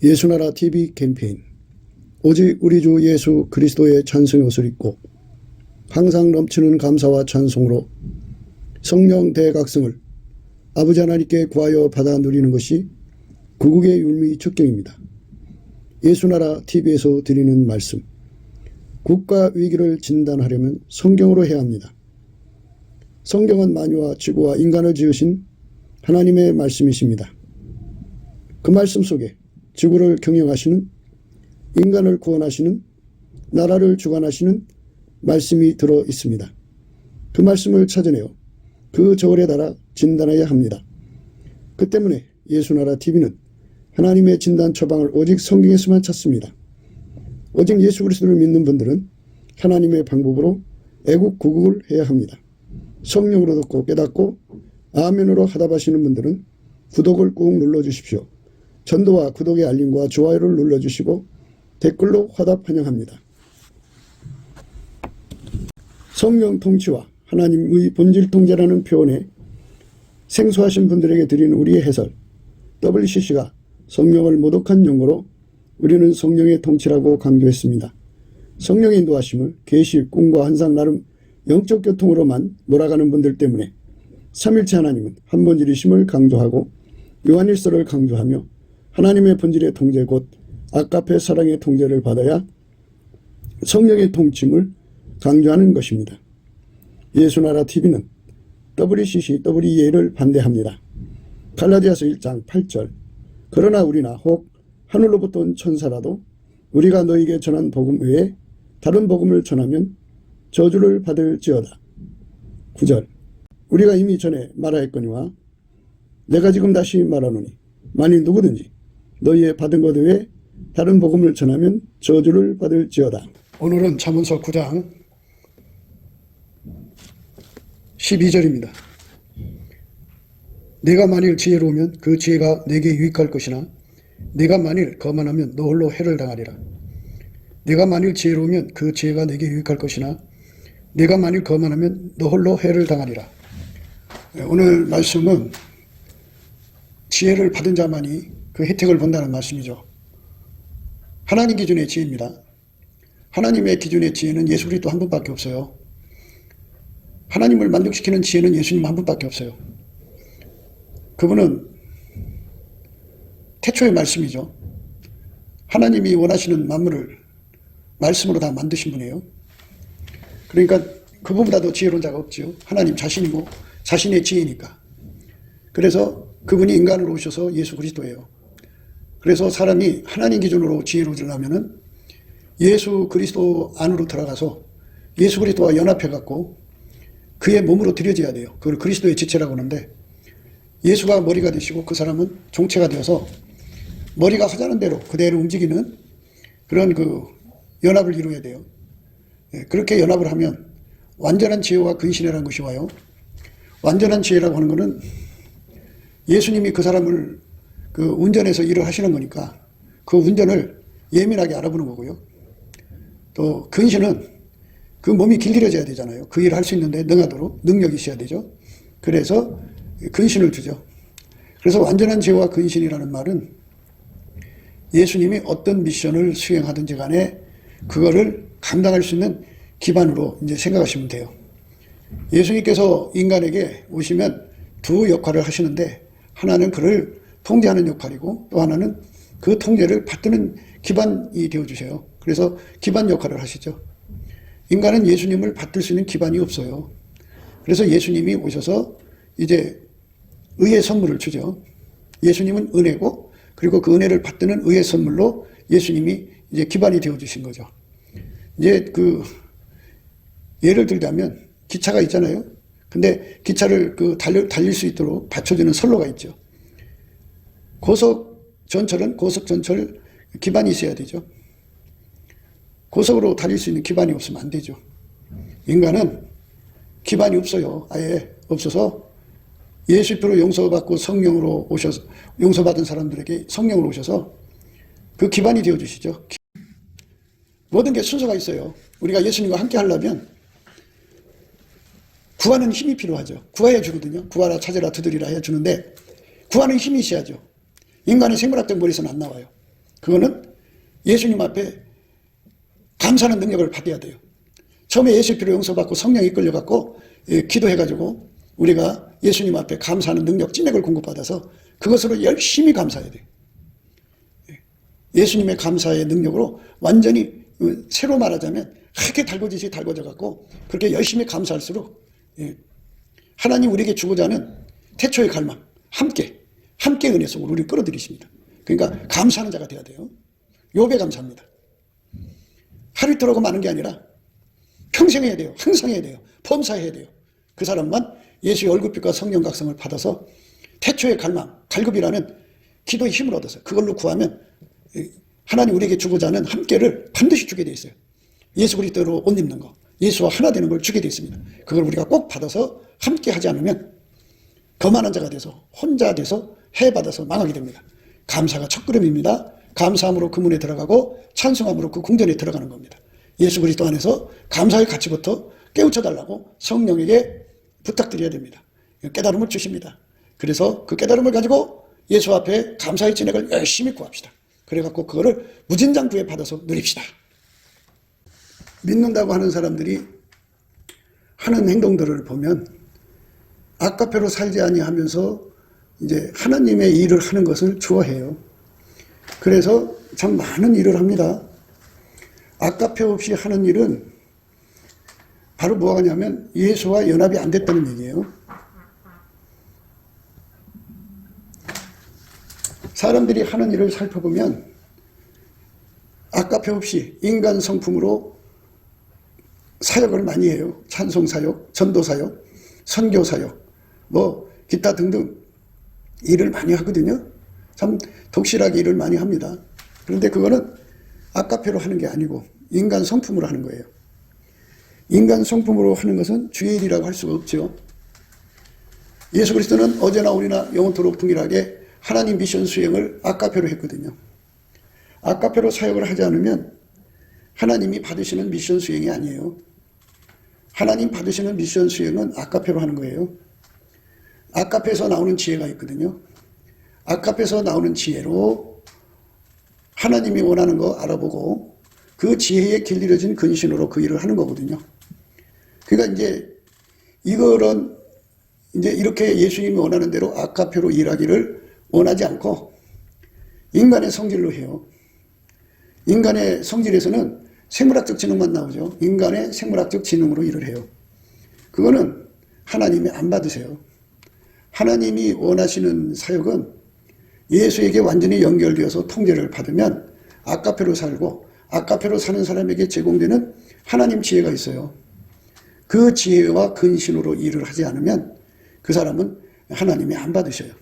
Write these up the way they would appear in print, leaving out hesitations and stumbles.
예수나라 TV 캠페인 오직 우리 주 예수 그리스도의 찬송의 옷을 입고 항상 넘치는 감사와 찬송으로 성령 대각성을 아버지 하나님께 구하여 받아 누리는 것이 구국의 율미 축경입니다. 예수나라 TV에서 드리는 말씀, 국가 위기를 진단하려면 성경으로 해야 합니다. 성경은 만유와 지구와 인간을 지으신 하나님의 말씀이십니다. 그 말씀 속에 지구를 경영하시는, 인간을 구원하시는, 나라를 주관하시는 말씀이 들어 있습니다. 그 말씀을 찾아내어 그 저울에 달아 진단해야 합니다. 그 때문에 예수나라 TV는 하나님의 진단 처방을 오직 성경에서만 찾습니다. 오직 예수 그리스도를 믿는 분들은 하나님의 방법으로 애국 구국을 해야 합니다. 성령으로 듣고 깨닫고 아멘으로 하답하시는 분들은 구독을 꾹 눌러주십시오. 전도와 구독의 알림과 좋아요를 눌러주시고 댓글로 화답 환영합니다. 성령 통치와 하나님의 본질 통제라는 표현에 생소하신 분들에게 드리는 우리의 해설, WCC가 성령을 모독한 용어로 우리는 성령의 통치라고 강조했습니다. 성령의 인도하심을 계시, 꿈과 환상 나름 영적 교통으로만 몰아가는 분들 때문에 삼일체 하나님은 한 본질이심을 강조하고 요한일서를 강조하며 하나님의 본질의 통제 곧 아가페 사랑의 통제를 받아야 성령의 통침을 강조하는 것입니다. 예수나라 TV는 WCC, WEA를 반대합니다. 갈라디아서 1장 8절 그러나 우리나 혹 하늘로부터 온 천사라도 우리가 너에게 전한 복음 외에 다른 복음을 전하면 저주를 받을지어다. 9절 우리가 이미 전에 말하였거니와 내가 지금 다시 말하노니 만일 누구든지 너희의 받은 것 외에 다른 복음을 전하면 저주를 받을지어다. 오늘은 잠언서 9장 12절입니다. 내가 만일 지혜로우면 그 지혜가 내게 유익할 것이나 내가 만일 거만하면 너 홀로 해를 당하리라. 내가 만일 지혜로우면 그 지혜가 내게 유익할 것이나 내가 만일 거만하면 너 홀로 해를 당하리라. 오늘 말씀은 지혜를 받은 자만이 그 혜택을 본다는 말씀이죠. 하나님 기준의 지혜입니다. 하나님의 기준의 지혜는 예수 그리스도 한 분밖에 없어요. 하나님을 만족시키는 지혜는 예수님 한 분밖에 없어요. 그분은 태초의 말씀이죠. 하나님이 원하시는 만물을 말씀으로 다 만드신 분이에요. 그러니까 그분보다 더 지혜로운 자가 없지요. 하나님 자신이고 자신의 지혜니까. 그래서 그분이 인간으로 오셔서 예수 그리스도예요. 그래서 사람이 하나님 기준으로 지혜로우려면은 예수 그리스도 안으로 들어가서 예수 그리스도와 연합해갖고 그의 몸으로 들여져야 돼요. 그걸 그리스도의 지체라고 하는데 예수가 머리가 되시고 그 사람은 종체가 되어서 머리가 하자는 대로 그대로 움직이는 그런 그 연합을 이루어야 돼요. 그렇게 연합을 하면 완전한 지혜와 근신이라는 것이 와요. 완전한 지혜라고 하는 것은 예수님이 그 사람을 그 운전해서 일을 하시는 거니까 그 운전을 예민하게 알아보는 거고요. 또 근신은 그 몸이 길들여져야 되잖아요. 그 일을 할 수 있는데 능하도록 능력이 있어야 되죠. 그래서 근신을 주죠. 그래서 완전한 지혜와 근신이라는 말은 예수님이 어떤 미션을 수행하든지 간에 그거를 감당할 수 있는 기반으로 이제 생각하시면 돼요. 예수님께서 인간에게 오시면 두 역할을 하시는데 하나는 그를 통제하는 역할이고 또 하나는 그 통제를 받드는 기반이 되어주세요. 그래서 기반 역할을 하시죠. 인간은 예수님을 받들 수 있는 기반이 없어요. 그래서 예수님이 오셔서 이제 의의 선물을 주죠. 예수님은 은혜고 그리고 그 은혜를 받드는 의의 선물로 예수님이 이제 기반이 되어주신 거죠. 이제 그 예를 들자면 기차가 있잖아요. 근데 기차를 그 달릴 수 있도록 받쳐주는 선로가 있죠. 고속전철은 고속전철 기반이 있어야 되죠. 고속으로 달릴 수 있는 기반이 없으면 안 되죠. 인간은 기반이 없어요. 아예 없어서 예수로 용서받고 성령으로 오셔서 용서받은 사람들에게 성령으로 오셔서 그 기반이 되어주시죠. 모든 게 순서가 있어요. 우리가 예수님과 함께 하려면 구하는 힘이 필요하죠. 구해야 주거든요. 구하라 찾으라 두드리라 해주는데 구하는 힘이 있어야죠. 인간의 생물학적 머리에서는 안 나와요. 그거는 예수님 앞에 감사하는 능력을 받아야 돼요. 처음에 예수 피로 용서받고 성령이 이끌려갖고 기도해가지고 우리가 예수님 앞에 감사하는 능력, 찐액을 공급받아서 그것으로 열심히 감사해야 돼요. 예수님의 감사의 능력으로 완전히 새로 말하자면 그렇게 달궈지시 달궈져갖고 그렇게 열심히 감사할수록 하나님 우리에게 주고자 하는 태초의 갈망, 함께 은혜 속으로 우리를 끌어들이십니다. 그러니까 감사하는 자가 돼야 돼요. 욥의 감사합니다. 하루 이틀 하고 마는 게 아니라 평생 해야 돼요. 항상 해야 돼요. 범사해야 돼요. 그 사람만 예수의 얼굴빛과 성령 각성을 받아서 태초의 갈망, 갈급이라는 기도의 힘을 얻어서 그걸로 구하면 하나님 우리에게 주고자 하는 함께를 반드시 주게 돼 있어요. 예수 그리스도로 옷 입는 거, 예수와 하나 되는 걸 주게 돼 있습니다. 그걸 우리가 꼭 받아서 함께 하지 않으면 거만한 자가 돼서 혼자 돼서 해받아서 망하게 됩니다. 감사가 첫걸음입니다. 감사함으로 그 문에 들어가고 찬송함으로 그 궁전에 들어가는 겁니다. 예수 그리스도 안에서 감사의 가치부터 깨우쳐달라고 성령에게 부탁드려야 됩니다. 깨달음을 주십니다. 그래서 그 깨달음을 가지고 예수 앞에 감사의 진액을 열심히 구합시다. 그래갖고 그거를 무진장 구해 받아서 누립시다. 믿는다고 하는 사람들이 하는 행동들을 보면 아까페로 살지 아니하면서 이제 하나님의 일을 하는 것을 좋아해요. 그래서 참 많은 일을 합니다. 아까페 없이 하는 일은 바로 뭐가 하냐면 예수와 연합이 안 됐다는 얘기예요. 사람들이 하는 일을 살펴보면 아까페 없이 인간 성품으로 사역을 많이 해요. 찬송 사역, 전도 사역, 선교 사역, 기타 등등 일을 많이 하거든요. 참 독실하게 일을 많이 합니다. 그런데 그거는 아까페로 하는 게 아니고 인간 성품으로 하는 거예요. 인간 성품으로 하는 것은 주의 일이라고 할 수가 없죠. 예수 그리스도는 어제나 오늘이나 영원토록 동일하게 하나님 미션 수행을 아까페로 했거든요. 아까페로 사역을 하지 않으면 하나님이 받으시는 미션 수행이 아니에요. 하나님 받으시는 미션 수행은 아까페로 하는 거예요. 아까페에서 나오는 지혜가 있거든요. 아까페에서 나오는 지혜로 하나님이 원하는 거 알아보고 그 지혜에 길들여진 근신으로 그 일을 하는 거거든요. 그러니까 이제 이거는 이제 이렇게 예수님이 원하는 대로 아까페로 일하기를 원하지 않고 인간의 성질로 해요. 인간의 성질에서는 생물학적 지능만 나오죠. 인간의 생물학적 지능으로 일을 해요. 그거는 하나님이 안 받으세요. 하나님이 원하시는 사역은 예수에게 완전히 연결되어서 통제를 받으면 아까페로 살고 아까페로 사는 사람에게 제공되는 하나님 지혜가 있어요. 그 지혜와 근신으로 일을 하지 않으면 그 사람은 하나님이 안 받으셔요.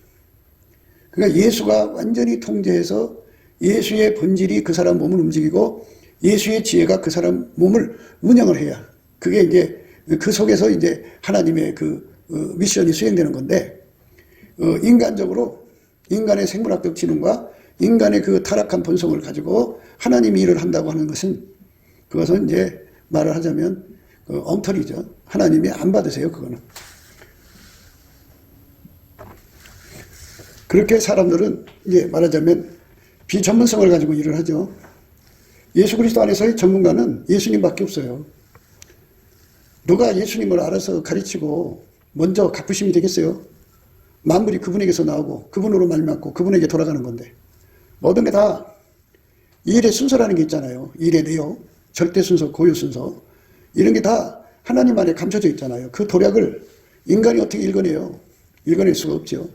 그러니까 예수가 완전히 통제해서 예수의 본질이 그 사람 몸을 움직이고 예수의 지혜가 그 사람 몸을 운영을 해야 그게 이제 그 속에서 이제 하나님의 그 미션이 수행되는 건데 인간적으로 인간의 생물학적 지능과 인간의 그 타락한 본성을 가지고 하나님이 일을 한다고 하는 것은 그것은 이제 말을 하자면 엉터리죠. 하나님이 안 받으세요. 그거는. 그렇게 사람들은 이제 말하자면 비전문성을 가지고 일을 하죠. 예수 그리스도 안에서의 전문가는 예수님밖에 없어요. 누가 예수님을 알아서 가르치고 먼저 갚으심이 되겠어요? 만물이 그분에게서 나오고 그분으로 말미암고 그분에게 돌아가는 건데 모든 게 다 일의 순서라는 게 있잖아요. 일의 내용, 절대 순서, 고유 순서 이런 게 다 하나님 안에 감춰져 있잖아요. 그 도략을 인간이 어떻게 읽어내요? 읽어낼 수가 없죠.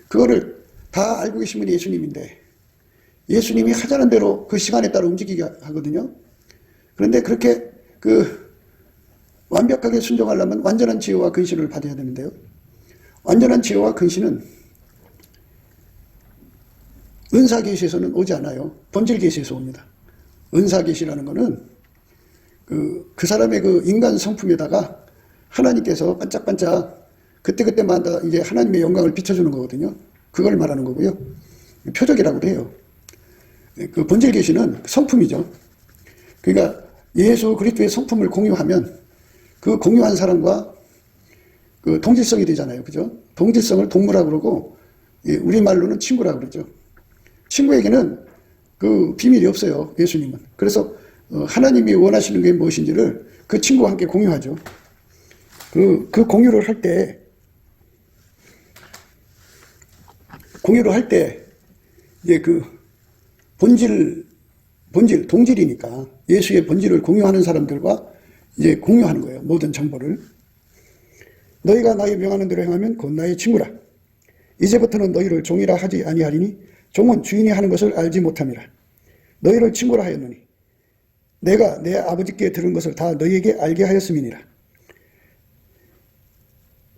그거를 다 알고 계신 분이 예수님인데 예수님이 하자는 대로 그 시간에 따라 움직이게 하거든요. 그런데 그렇게 완벽하게 순종하려면 완전한 지혜와 근신을 받아야 되는데요. 완전한 지혜와 근신은 은사계시에서는 오지 않아요. 본질계시에서 옵니다. 은사계시라는 거는 그 사람의 그 인간 성품에다가 하나님께서 반짝반짝 그때그때마다 이제 하나님의 영광을 비춰주는 거거든요. 그걸 말하는 거고요. 표적이라고도 해요. 그 본질 계시는 성품이죠. 그러니까 예수 그리스도의 성품을 공유하면 그 공유한 사람과 그 동질성이 되잖아요. 그죠? 동질성을 동무라고 그러고 우리말로는 친구라고 그러죠. 친구에게는 그 비밀이 없어요. 예수님은. 그래서 하나님이 원하시는 게 무엇인지를 그 친구와 함께 공유하죠. 그 공유를 할 때 이제 그 본질, 동질이니까 예수의 본질을 공유하는 사람들과 이제 공유하는 거예요. 모든 정보를. 너희가 나의 명하는 대로 행하면 곧 나의 친구라. 이제부터는 너희를 종이라 하지 아니하리니 종은 주인이 하는 것을 알지 못함이라. 너희를 친구라 하였노니 내가 내 아버지께 들은 것을 다 너희에게 알게 하였음이니라.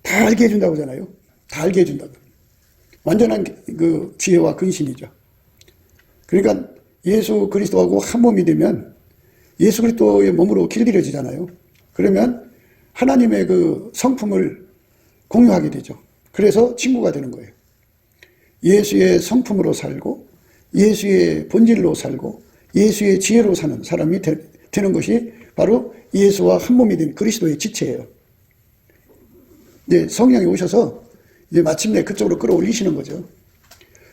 다 알게 해준다고 하잖아요. 다 알게 해준다고. 완전한 그 지혜와 근신이죠. 그러니까 예수 그리스도하고 한 몸이 되면 예수 그리스도의 몸으로 길들여지잖아요. 그러면 하나님의 그 성품을 공유하게 되죠. 그래서 친구가 되는 거예요. 예수의 성품으로 살고 예수의 본질로 살고 예수의 지혜로 사는 사람이 되는 것이 바로 예수와 한 몸이 된 그리스도의 지체예요. 이제 성령이 오셔서 이제 마침내 그쪽으로 끌어올리시는 거죠.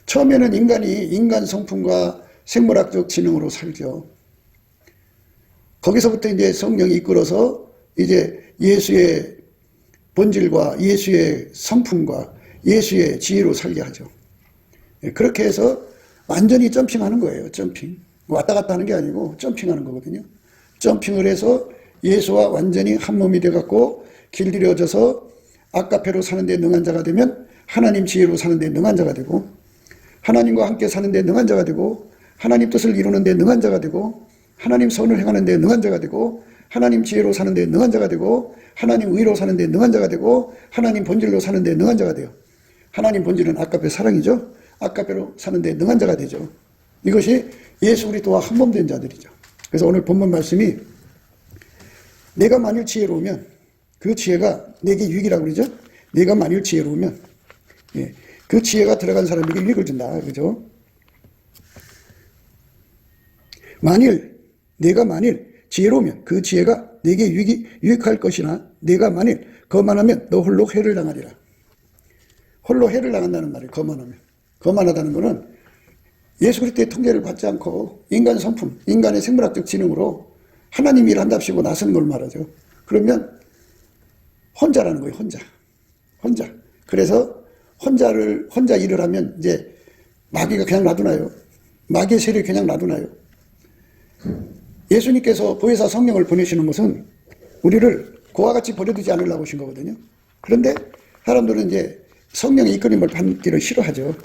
처음에는 인간이 인간 성품과 생물학적 지능으로 살죠. 거기서부터 이제 성령이 이끌어서 이제 예수의 본질과 예수의 성품과 예수의 지혜로 살게 하죠. 그렇게 해서 완전히 점핑하는 거예요. 점핑. 왔다 갔다 하는 게 아니고 점핑하는 거거든요. 점핑을 해서 예수와 완전히 한 몸이 돼갖고 길들여져서 아까페로 사는 데 능한 자가 되면 하나님 지혜로 사는 데 능한 자가 되고 하나님과 함께 사는 데 능한 자가 되고 하나님 뜻을 이루는 데 능한 자가 되고 하나님 선을 행하는 데 능한 자가 되고 하나님 지혜로 사는 데 능한 자가 되고 하나님 의로 사는 데 능한 자가 되고 하나님 본질로 사는 데 능한 자가 돼요. 하나님 본질은 아까페 사랑이죠. 아까페로 사는 데 능한 자가 되죠. 이것이 예수 그리스도와 한 몸 된 자들이죠. 그래서 오늘 본문 말씀이 내가 만일 지혜로우면 그 지혜가 내게 유익이라고 그러죠. 내가 만일 지혜로우면 그 지혜가 들어간 사람에게 유익을 준다. 그죠? 내가 만일 지혜로우면 그 지혜가 내게 유익할 것이나 내가 만일 거만하면 너 홀로 해를 당하리라. 홀로 해를 당한다는 말이에요. 거만하면. 거만하다는 것은 예수 그리스도의 통제를 받지 않고 인간 성품, 인간의 생물학적 지능으로 하나님 일을 한답시고 나서는 걸 말하죠. 그러면 혼자라는 거예요. 혼자. 그래서 혼자 일을 하면 이제 마귀가 그냥 놔두나요? 마귀의 세력이 그냥 놔두나요? 예수님께서 보혜사 성령을 보내시는 것은 우리를 고와 같이 버려두지 않으려고 하신 거거든요. 그런데 사람들은 이제 성령의 이끌림을 받기를 싫어하죠.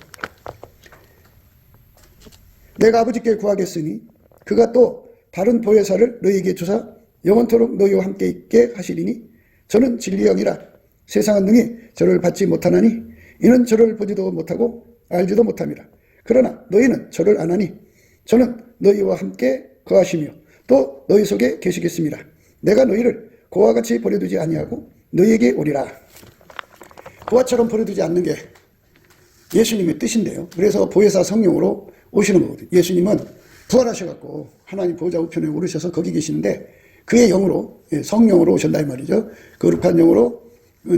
내가 아버지께 구하겠으니 그가 또 다른 보혜사를 너희에게 주사 영원토록 너희와 함께 있게 하시리니 저는 진리의 영이라 세상은 능히 저를 받지 못하나니 이는 저를 보지도 못하고 알지도 못함이라. 그러나 너희는 저를 아나니 저는 너희와 함께 거하시며 또 너희 속에 계시겠습니다. 내가 너희를 고와 같이 버려두지 아니하고 너희에게 오리라. 고아처럼 버려두지 않는 게 예수님의 뜻인데요. 그래서 보혜사 성령으로 오시는 거거든요. 예수님은 부활하셔갖고 하나님 보좌 우편에 오르셔서 거기 계시는데 그의 영으로, 성령으로 오셨다 이 말이죠. 거룩한 영으로,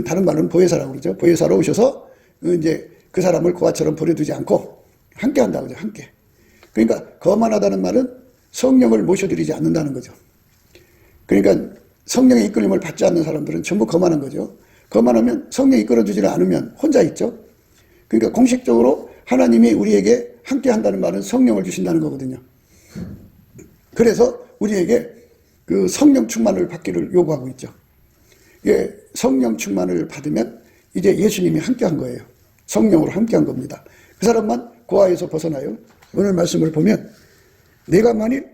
다른 말은 보혜사라고 그러죠. 보혜사로 오셔서 이제 그 사람을 고아처럼 버려두지 않고 함께 한다고 그러죠. 함께. 그러니까 거만하다는 말은 성령을 모셔드리지 않는다는 거죠. 그러니까 성령의 이끌림을 받지 않는 사람들은 전부 거만한 거죠. 거만하면 성령이 이끌어주지 않으면 혼자 있죠. 그러니까 공식적으로 하나님이 우리에게 함께 한다는 말은 성령을 주신다는 거거든요. 그래서 우리에게 그 성령 충만을 받기를 요구하고 있죠. 예, 성령 충만을 받으면 이제 예수님이 함께 한 거예요. 성령으로 함께 한 겁니다. 그 사람만 고아에서 벗어나요. 오늘 말씀을 보면 내가 만일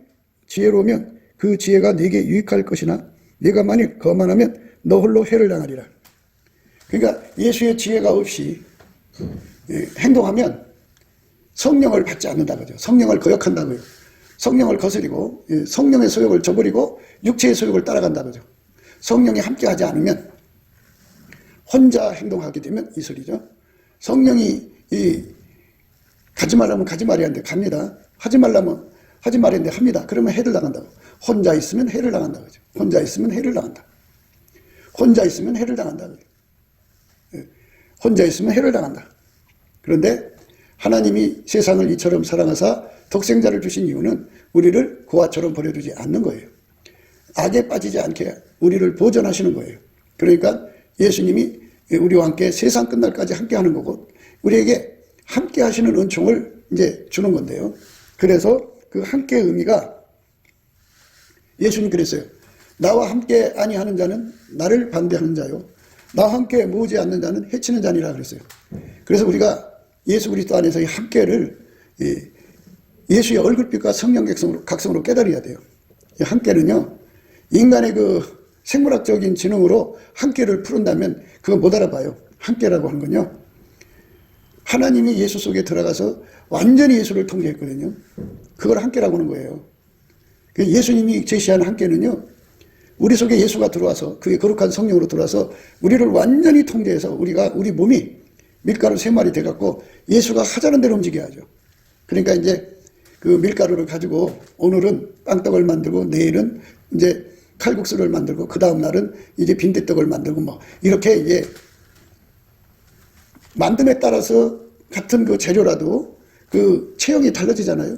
지혜로우면 그 지혜가 내게 유익할 것이나 내가 만일 거만하면 너 홀로 해를 당하리라. 그러니까 예수의 지혜가 없이 행동하면 성령을 받지 않는다고요. 성령을 거역한다고요. 성령을 거스리고 성령의 소욕을 저버리고 육체의 소욕을 따라간다고요. 성령이 함께하지 않으면 혼자 행동하게 되면 이 소리죠. 성령이 가지 말라면 가지 말아야 하는데 갑니다. 하지 말라면 하지 말아야 하는데 합니다. 그러면 해를 당한다고. 혼자 있으면 해를 당한다고. 혼자 있으면 해를 당한다. 혼자 있으면 해를 당한다. 혼자 있으면 해를 당한다. 그런데 하나님이 세상을 이처럼 사랑하사 독생자를 주신 이유는 우리를 고아처럼 버려두지 않는 거예요. 악에 빠지지 않게 우리를 보존하시는 거예요. 그러니까 예수님이 우리와 함께 세상 끝날까지 함께 하는 거고, 우리에게 함께 하시는 은총을 이제 주는 건데요. 그래서 그 함께의 의미가, 예수님 그랬어요. 나와 함께 아니하는 자는 나를 반대하는 자요, 나와 함께 모으지 않는 자는 해치는 자니라 그랬어요. 그래서 우리가 예수 그리스도 안에서의 함께를 예수의 얼굴빛과 성령 각성으로 깨달아야 돼요. 이 함께는요, 인간의 그 생물학적인 지능으로 함께를 푸른다면 그거 못 알아봐요. 함께라고 하는 건요, 하나님이 예수 속에 들어가서 완전히 예수를 통제했거든요. 그걸 함께라고 하는 거예요. 예수님이 제시한 함께는요, 우리 속에 예수가 들어와서, 그게 거룩한 성령으로 들어와서 우리를 완전히 통제해서 우리 몸이 밀가루 3마리 돼갖고 예수가 하자는 대로 움직여야 하죠. 그러니까 이제 그 밀가루를 가지고 오늘은 빵떡을 만들고, 내일은 이제 칼국수를 만들고, 그 다음 날은 이제 빈대떡을 만들고, 뭐 이렇게 이제 만듦에 따라서 같은 그 재료라도 그 체형이 달라지잖아요.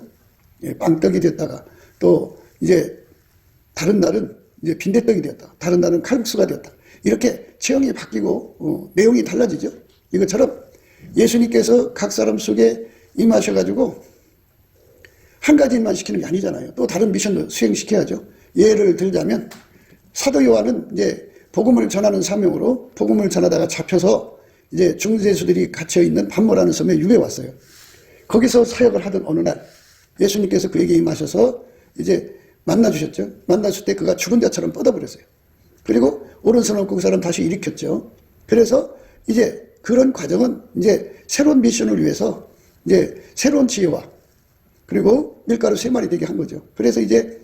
빵떡이 됐다가 또 이제 다른 날은 이제 빈대떡이 되었다, 다른 날은 칼국수가 되었다, 이렇게 체형이 바뀌고 내용이 달라지죠. 이것처럼 예수님께서 각 사람 속에 임하셔가지고 한 가지 일만 시키는 게 아니잖아요. 또 다른 미션도 수행시켜야죠. 예를 들자면 사도 요한은 이제 복음을 전하는 사명으로 복음을 전하다가 잡혀서 이제 중세수들이 갇혀있는 반모라는 섬에 유배 왔어요. 거기서 사역을 하던 어느 날 예수님께서 그에게 임하셔서 이제 만나주셨죠. 만나실 때 그가 죽은 자처럼 뻗어버렸어요. 그리고 오른손 얹고 그 사람 다시 일으켰죠. 그래서 이제 그런 과정은 이제 새로운 미션을 위해서 이제 새로운 지혜와 그리고 밀가루 3마리 되게 한 거죠. 그래서 이제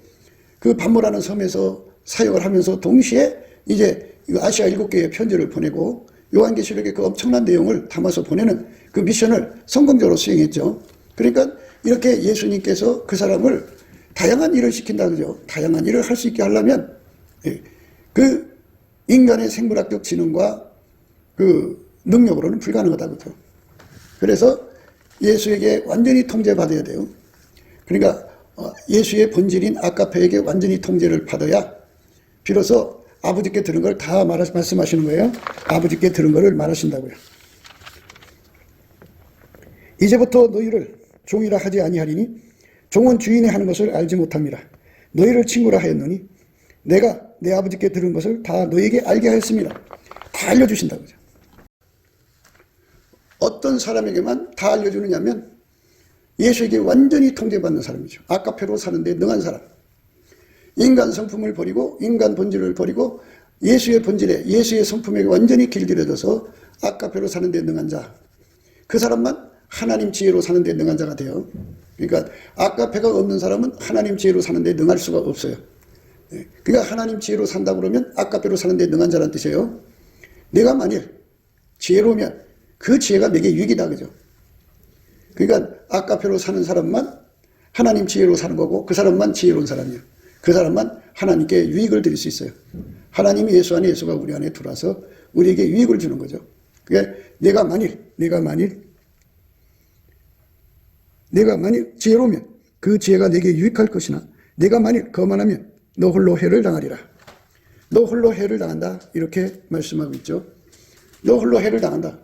그 반모라는 섬에서 사역을 하면서 동시에 이제 아시아 7개의 편지를 보내고 요한계시록의 그 엄청난 내용을 담아서 보내는 그 미션을 성공적으로 수행했죠. 그러니까 이렇게 예수님께서 그 사람을 다양한 일을 시킨다 그죠. 다양한 일을 할 수 있게 하려면 그 인간의 생물학적 지능과 그 능력으로는 불가능하다 그죠. 그래서 예수에게 완전히 통제받아야 돼요. 그러니까 예수의 본질인 아가페에게 완전히 통제를 받아야 비로소 아버지께 들은 걸 다 말씀하시는 거예요. 아버지께 들은 거를 말하신다고요. 이제부터 너희를 종이라 하지 아니하리니 종은 주인이 하는 것을 알지 못함이라. 너희를 친구라 하였노니 내가 내 아버지께 들은 것을 다 너희에게 알게 하였습니다. 다 알려주신다고 그죠. 어떤 사람에게만 다 알려주느냐면 예수에게 완전히 통제받는 사람이죠. 아가페로 사는데 능한 사람. 인간 성품을 버리고 인간 본질을 버리고 예수의 본질에 예수의 성품에게 완전히 길들여져서 아가페로 사는데 능한 자. 그 사람만 하나님 지혜로 사는데 능한 자가 돼요. 그러니까 아가페가 없는 사람은 하나님 지혜로 사는데 능할 수가 없어요. 그러니까 하나님 지혜로 산다고 그러면 아가페로 사는데 능한 자라는 뜻이에요. 내가 만일 지혜로우면 그 지혜가 내게 유익이다 그죠. 그러니까 아가페로 사는 사람만 하나님 지혜로 사는 거고 그 사람만 지혜로운 사람이에요. 그 사람만 하나님께 유익을 드릴 수 있어요. 하나님이 예수 안에 예수가 우리 안에 들어와서 우리에게 유익을 주는 거죠. 그러니까 내가 만일 지혜로우면 그 지혜가 내게 유익할 것이나 내가 만일 거만하면 너 홀로 해를 당하리라. 너 홀로 해를 당한다. 이렇게 말씀하고 있죠. 너 홀로 해를 당한다.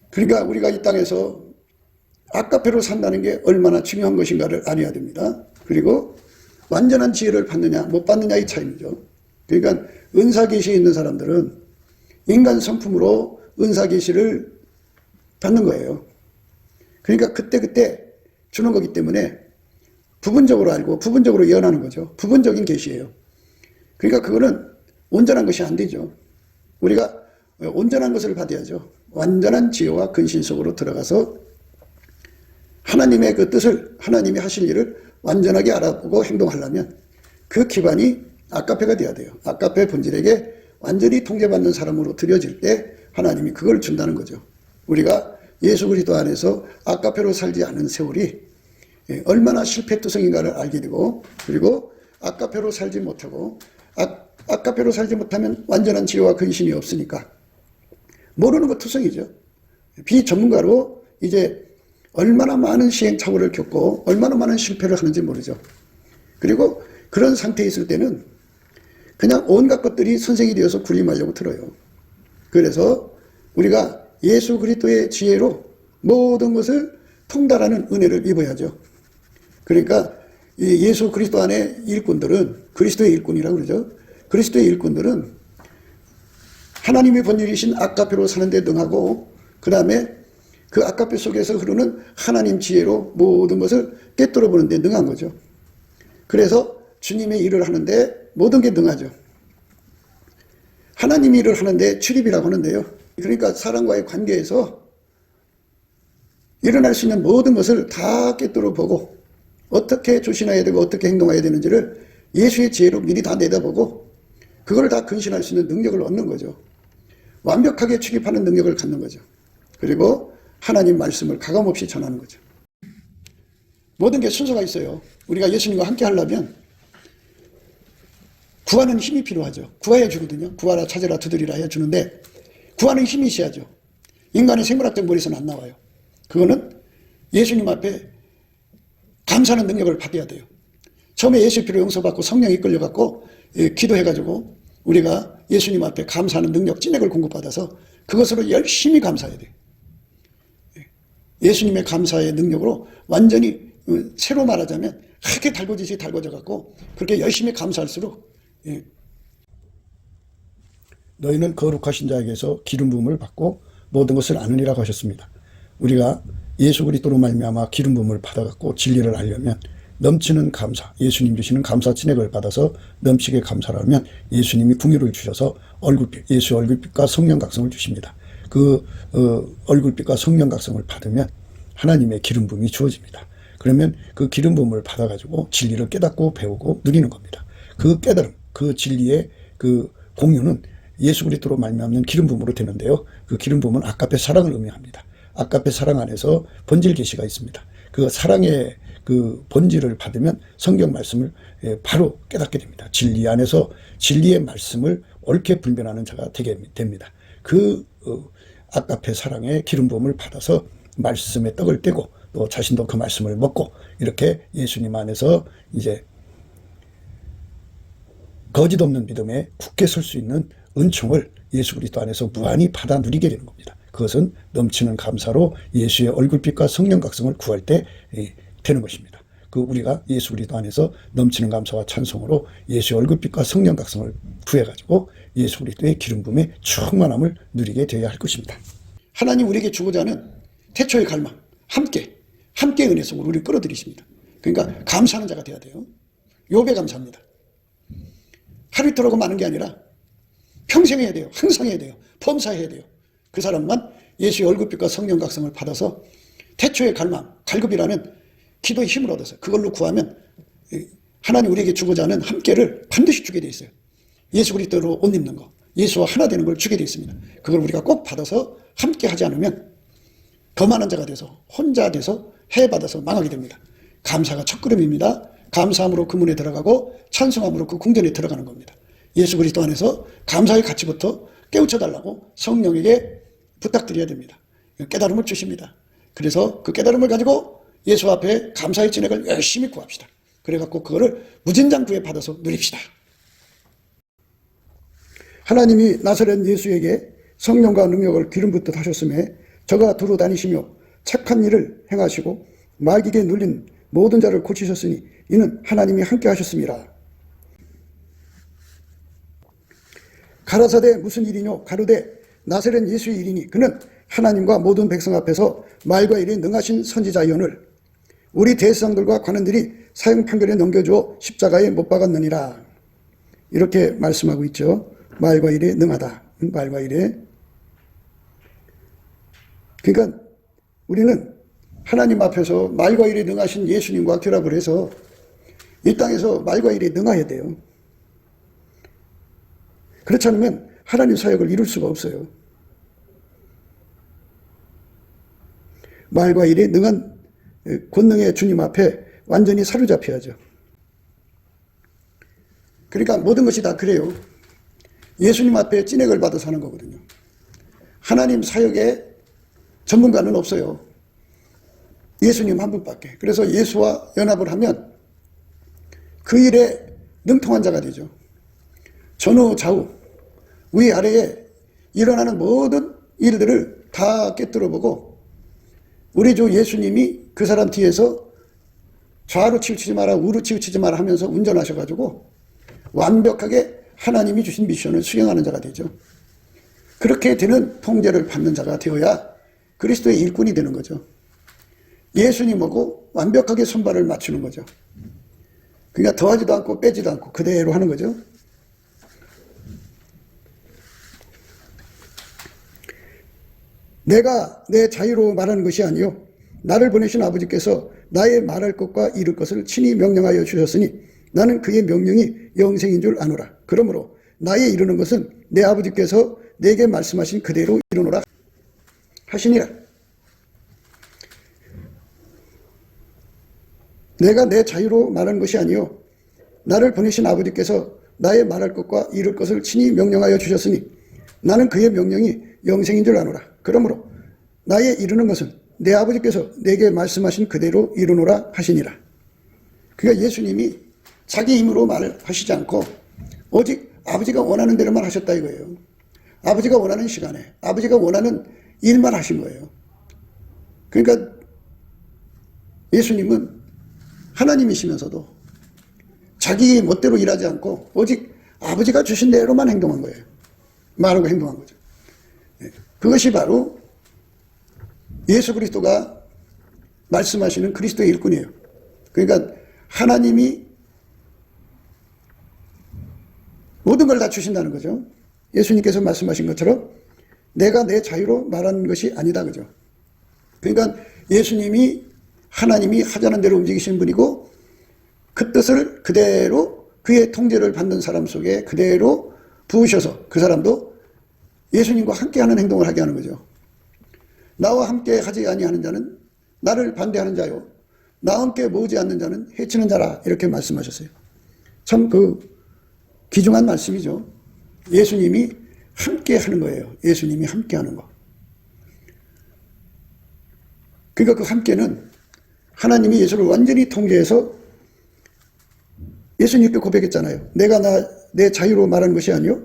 그러니까 우리가 이 땅에서 아가페로 산다는 게 얼마나 중요한 것인가를 알아야 됩니다. 그리고 완전한 지혜를 받느냐 못 받느냐의 차이죠. 그러니까 은사계시에 있는 사람들은 인간 성품으로 은사계시를 받는 거예요. 그러니까 그때그때 주는 거기 때문에 부분적으로 알고 부분적으로 예언하는 거죠. 부분적인 계시예요. 그러니까 그거는 온전한 것이 안 되죠. 우리가 온전한 것을 받아야죠. 완전한 지혜와 근신 속으로 들어가서 하나님의 그 뜻을, 하나님이 하실 일을 완전하게 알아보고 행동하려면 그 기반이 아가페가 돼야 돼요. 아가페 본질에게 완전히 통제받는 사람으로 들여질 때 하나님이 그걸 준다는 거죠. 우리가 예수 그리스도 안에서 아가페로 살지 않은 세월이 얼마나 실패투성인가를 알게 되고, 그리고 아가페로 살지 못하고 아가페로 살지 못하면 완전한 지혜와 근신이 없으니까 모르는 거 투성이죠. 비전문가로 이제 얼마나 많은 시행착오를 겪고 얼마나 많은 실패를 하는지 모르죠. 그리고 그런 상태에 있을 때는 그냥 온갖 것들이 선생이 되어서 군림하려고 들어요. 그래서 우리가 예수 그리스도의 지혜로 모든 것을 통달하는 은혜를 입어야죠. 그러니까 예수 그리스도 안에 일꾼들은 그리스도의 일꾼이라고 그러죠. 그리스도의 일꾼들은 하나님의 본질이신 아가페로 사는 데 능하고, 그 다음에 그 아가페 속에서 흐르는 하나님 지혜로 모든 것을 꿰뚫어 보는 데 능한 거죠. 그래서 주님의 일을 하는데 모든 게 능하죠. 하나님의 일을 하는데 출입이라고 하는데요. 그러니까 사람과의 관계에서 일어날 수 있는 모든 것을 다 꿰뚫어 보고 어떻게 조신해야 되고 어떻게 행동해야 되는지를 예수의 지혜로 미리 다 내다보고 그걸 다 근신할 수 있는 능력을 얻는 거죠. 완벽하게 출입하는 능력을 갖는 거죠. 그리고 하나님 말씀을 가감없이 전하는 거죠. 모든 게 순서가 있어요. 우리가 예수님과 함께 하려면 구하는 힘이 필요하죠. 구하여 주거든요. 구하라, 찾으라, 두드리라 해주는데 구하는 힘이 있어야죠. 인간의 생물학적 머리에서는 안 나와요. 그거는 예수님 앞에 감사하는 능력을 받아야 돼요. 처음에 예수 피로 용서받고 성령 이끌려갖고 기도해가지고 우리가 예수님 앞에 감사하는 능력, 찐액을 공급받아서 그것으로 열심히 감사해야 돼요. 예수님의 감사의 능력으로 완전히 새로 말하자면 그렇게 달궈지지 달궈져갖고 그렇게 열심히 감사할수록 너희는 거룩하신 자에게서 기름 부음을 받고 모든 것을 아느니라고 하셨습니다. 우리가 예수 그리스도로 말미암아 기름 부음을 받아갖고 진리를 알려면 넘치는 감사, 예수님 주시는 감사 진액을 받아서 넘치게 감사를 하면 예수님이 풍요를 주셔서 얼굴빛, 예수의 얼굴빛과 성령 각성을 주십니다. 그 얼굴빛과 성령 각성을 받으면 하나님의 기름 부음이 주어집니다. 그러면 그 기름 부음을 받아가지고 진리를 깨닫고 배우고 누리는 겁니다. 그 깨달음, 그 진리의 그 공유는 예수 그리스도로 말미암는 기름 부음으로 되는데요. 그 기름 부음은 아가페 사랑을 의미합니다. 아가페 사랑 안에서 본질 계시가 있습니다. 그 사랑의 그 본질을 받으면 성경 말씀을 바로 깨닫게 됩니다. 진리 안에서 진리의 말씀을 옳게 분별하는 자가 되게 됩니다. 그 아가페 사랑의 기름 부음을 받아서 말씀의 떡을 떼고 또 자신도 그 말씀을 먹고 이렇게 예수님 안에서 이제 거짓 없는 믿음에 굳게 설 수 있는 은총을 예수 그리스도 안에서 무한히 받아 누리게 되는 겁니다. 그것은 넘치는 감사로 예수의 얼굴빛과 성령 각성을 구할 때 되는 것입니다. 그 우리가 예수 그리스도 안에서 넘치는 감사와 찬송으로 예수의 얼굴빛과 성령 각성을 구해가지고 예수 그리스도의 기름 부음의 충만함을 누리게 되어야 할 것입니다. 하나님 우리에게 주고자 하는 태초의 갈망, 함께 은혜 속으로 우리를 끌어들이십니다. 그러니까 감사하는 자가 되어야 돼요. 욥에 감사합니다. 하루 이틀 하고 마는 게 아니라 평생 해야 돼요. 항상 해야 돼요. 범사해야 돼요. 그 사람만 예수의 얼굴빛과 성령 각성을 받아서 태초의 갈망, 갈급이라는 기도의 힘을 얻어서 그걸로 구하면 하나님 우리에게 주고자 하는 함께를 반드시 주게 돼 있어요. 예수 그리스도로 옷 입는 거, 예수와 하나 되는 걸 주게 돼 있습니다. 그걸 우리가 꼭 받아서 함께 하지 않으면 더 많은 자가 돼서 혼자 돼서 해받아서 망하게 됩니다. 감사가 첫걸음입니다. 감사함으로 그 문에 들어가고 찬송함으로 그 궁전에 들어가는 겁니다. 예수 그리스도 안에서 감사의 가치부터 깨우쳐달라고 성령에게 부탁드려야 됩니다. 깨달음을 주십니다. 그래서 그 깨달음을 가지고 예수 앞에 감사의 진액을 열심히 구합시다. 그래갖고 그거를 무진장 구해 받아서 누립시다. 하나님이 나사렛 예수에게 성령과 능력을 기름 붓듯 하셨음에 저가 두루 다니시며 착한 일을 행하시고 마귀에게 눌린 모든 자를 고치셨으니 이는 하나님이 함께 하셨습니다. 가라사대 무슨 일이뇨? 가로되 나사렛 예수의 일이니 그는 하나님과 모든 백성 앞에서 말과 일에 능하신 선지자이오늘 우리 대제사장들과 관원들이 사형 판결에 넘겨주어 십자가에 못 박았느니라. 이렇게 말씀하고 있죠. 말과 일에 능하다. 말과 일에. 그러니까 우리는 하나님 앞에서 말과 일에 능하신 예수님과 결합을 해서 이 땅에서 말과 일에 능해야 돼요. 그렇지 않으면 하나님 사역을 이룰 수가 없어요. 말과 일에 능한 권능의 주님 앞에 완전히 사로잡혀야죠. 그러니까 모든 것이 다 그래요. 예수님 앞에 찐액을 받아서 하는 거거든요. 하나님 사역에 전문가는 없어요. 예수님 한 분밖에. 그래서 예수와 연합을 하면 그 일에 능통한 자가 되죠. 전후 좌우 위아래에 일어나는 모든 일들을 다 꿰뚫어보고 우리 주 예수님이 그 사람 뒤에서 좌로 치우치지 마라 우로 치우치지 마라 하면서 운전하셔가지고 완벽하게 하나님이 주신 미션을 수행하는 자가 되죠. 그렇게 되는 통제를 받는 자가 되어야 그리스도의 일꾼이 되는 거죠. 예수님하고 완벽하게 손발을 맞추는 거죠. 그러니까 더하지도 않고 빼지도 않고 그대로 하는 거죠. 내가 내 자유로 말하는 것이 아니요 나를 보내신 아버지께서 나의 말할 것과 이룰 것을 친히 명령하여 주셨으니 나는 그의 명령이 영생인 줄 아노라. 그러므로 나의 이루는 것은 내 아버지께서 내게 말씀하신 그대로 이루노라 하시니라. 내가 내 자유로 말하는 것이 아니요 나를 보내신 아버지께서 나의 말할 것과 이룰 것을 친히 명령하여 주셨으니 나는 그의 명령이 영생인 줄 아노라. 그러므로 나의 이루는 것은 내 아버지께서 내게 말씀하신 그대로 이루노라 하시니라. 그러니까 예수님이 자기 힘으로 말을 하시지 않고 오직 아버지가 원하는 대로만 하셨다 이거예요. 아버지가 원하는 시간에 아버지가 원하는 일만 하신 거예요. 그러니까 예수님은 하나님이시면서도 자기 멋대로 일하지 않고 오직 아버지가 주신 대로만 행동한 거예요. 말하고 행동한 거죠. 그것이 바로 예수 그리스도가 말씀하시는 그리스도의 일꾼이에요. 그러니까 하나님이 모든 걸 다 주신다는 거죠. 예수님께서 말씀하신 것처럼 내가 내 자유로 말하는 것이 아니다 그죠. 그러니까 예수님이 하나님이 하자는 대로 움직이시는 분이고 그 뜻을 그대로 그의 통제를 받는 사람 속에 그대로 부으셔서 그 사람도 예수님과 함께하는 행동을 하게 하는 거죠. 나와 함께 하지 아니하는 자는 나를 반대하는 자요 나와 함께 모으지 않는 자는 해치는 자라 이렇게 말씀하셨어요. 참 귀중한 말씀이죠. 예수님이 함께 하는 거예요. 예수님이 함께 하는 거. 그러니까 그 함께는 하나님이 예수를 완전히 통제해서 예수님께 고백했잖아요. 내가 내 자유로 말하는 것이 아니요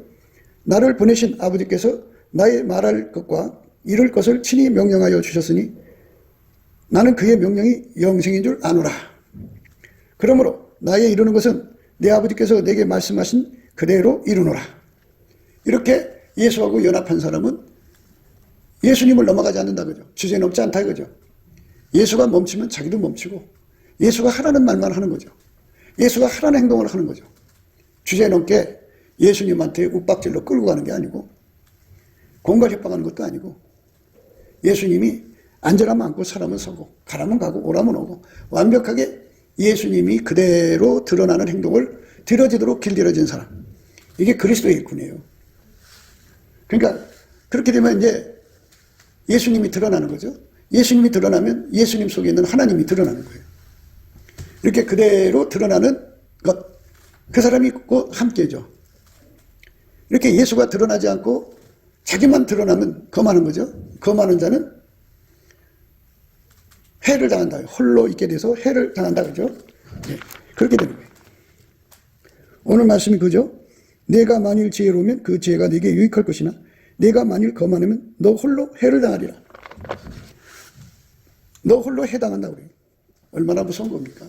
나를 보내신 아버지께서 나의 말할 것과 이룰 것을 친히 명령하여 주셨으니 나는 그의 명령이 영생인 줄 아노라. 그러므로 나의 이루는 것은 내 아버지께서 내게 말씀하신 그대로 이루노라. 이렇게 예수하고 연합한 사람은 예수님을 넘어가지 않는다 그죠. 주제 넘지 않다 이거죠. 예수가 멈추면 자기도 멈추고 예수가 하라는 말만 하는 거죠. 예수가 하라는 행동을 하는 거죠. 주제 넘게 예수님한테 윽박질로 끌고 가는 게 아니고 공갈 협박하는 것도 아니고 예수님이 앉으라면 앉고 서라면 서고 가라면 가고 오라면 오고 완벽하게 예수님이 그대로 드러나는 행동을 들어지도록 길들여진 사람. 이게 그리스도의 일꾼이에요. 그러니까 그렇게 되면 이제 예수님이 드러나는 거죠. 예수님이 드러나면 예수님 속에 있는 하나님이 드러나는 거예요. 이렇게 그대로 드러나는 것. 그 사람이 꼭 함께죠. 이렇게 예수가 드러나지 않고 자기만 드러나면 거만한 거죠. 거만한 자는 해를 당한다. 홀로 있게 돼서 해를 당한다. 그죠? 네, 그렇게 되는 거예요. 오늘 말씀이 그죠? 내가 만일 지혜로우면 그 지혜가 네게 유익할 것이나 내가 만일 거만하면 너 홀로 해를 당하리라. 너 홀로 해당한다 그래요. 얼마나 무서운 겁니까?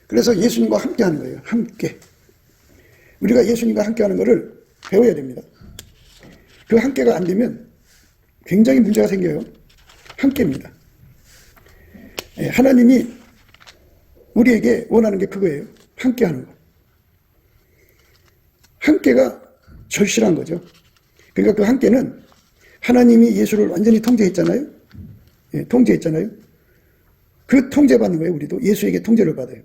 그래서 예수님과 함께 하는 거예요. 함께. 우리가 예수님과 함께 하는 것을 배워야 됩니다. 그 함께가 안 되면 굉장히 문제가 생겨요. 함께입니다. 하나님이 우리에게 원하는 게 그거예요. 함께 하는 거. 함께가 절실한 거죠. 그러니까 그 함께는 하나님이 예수를 완전히 통제했잖아요. 통제했잖아요. 그 통제받는 거예요. 우리도 예수에게 통제를 받아요.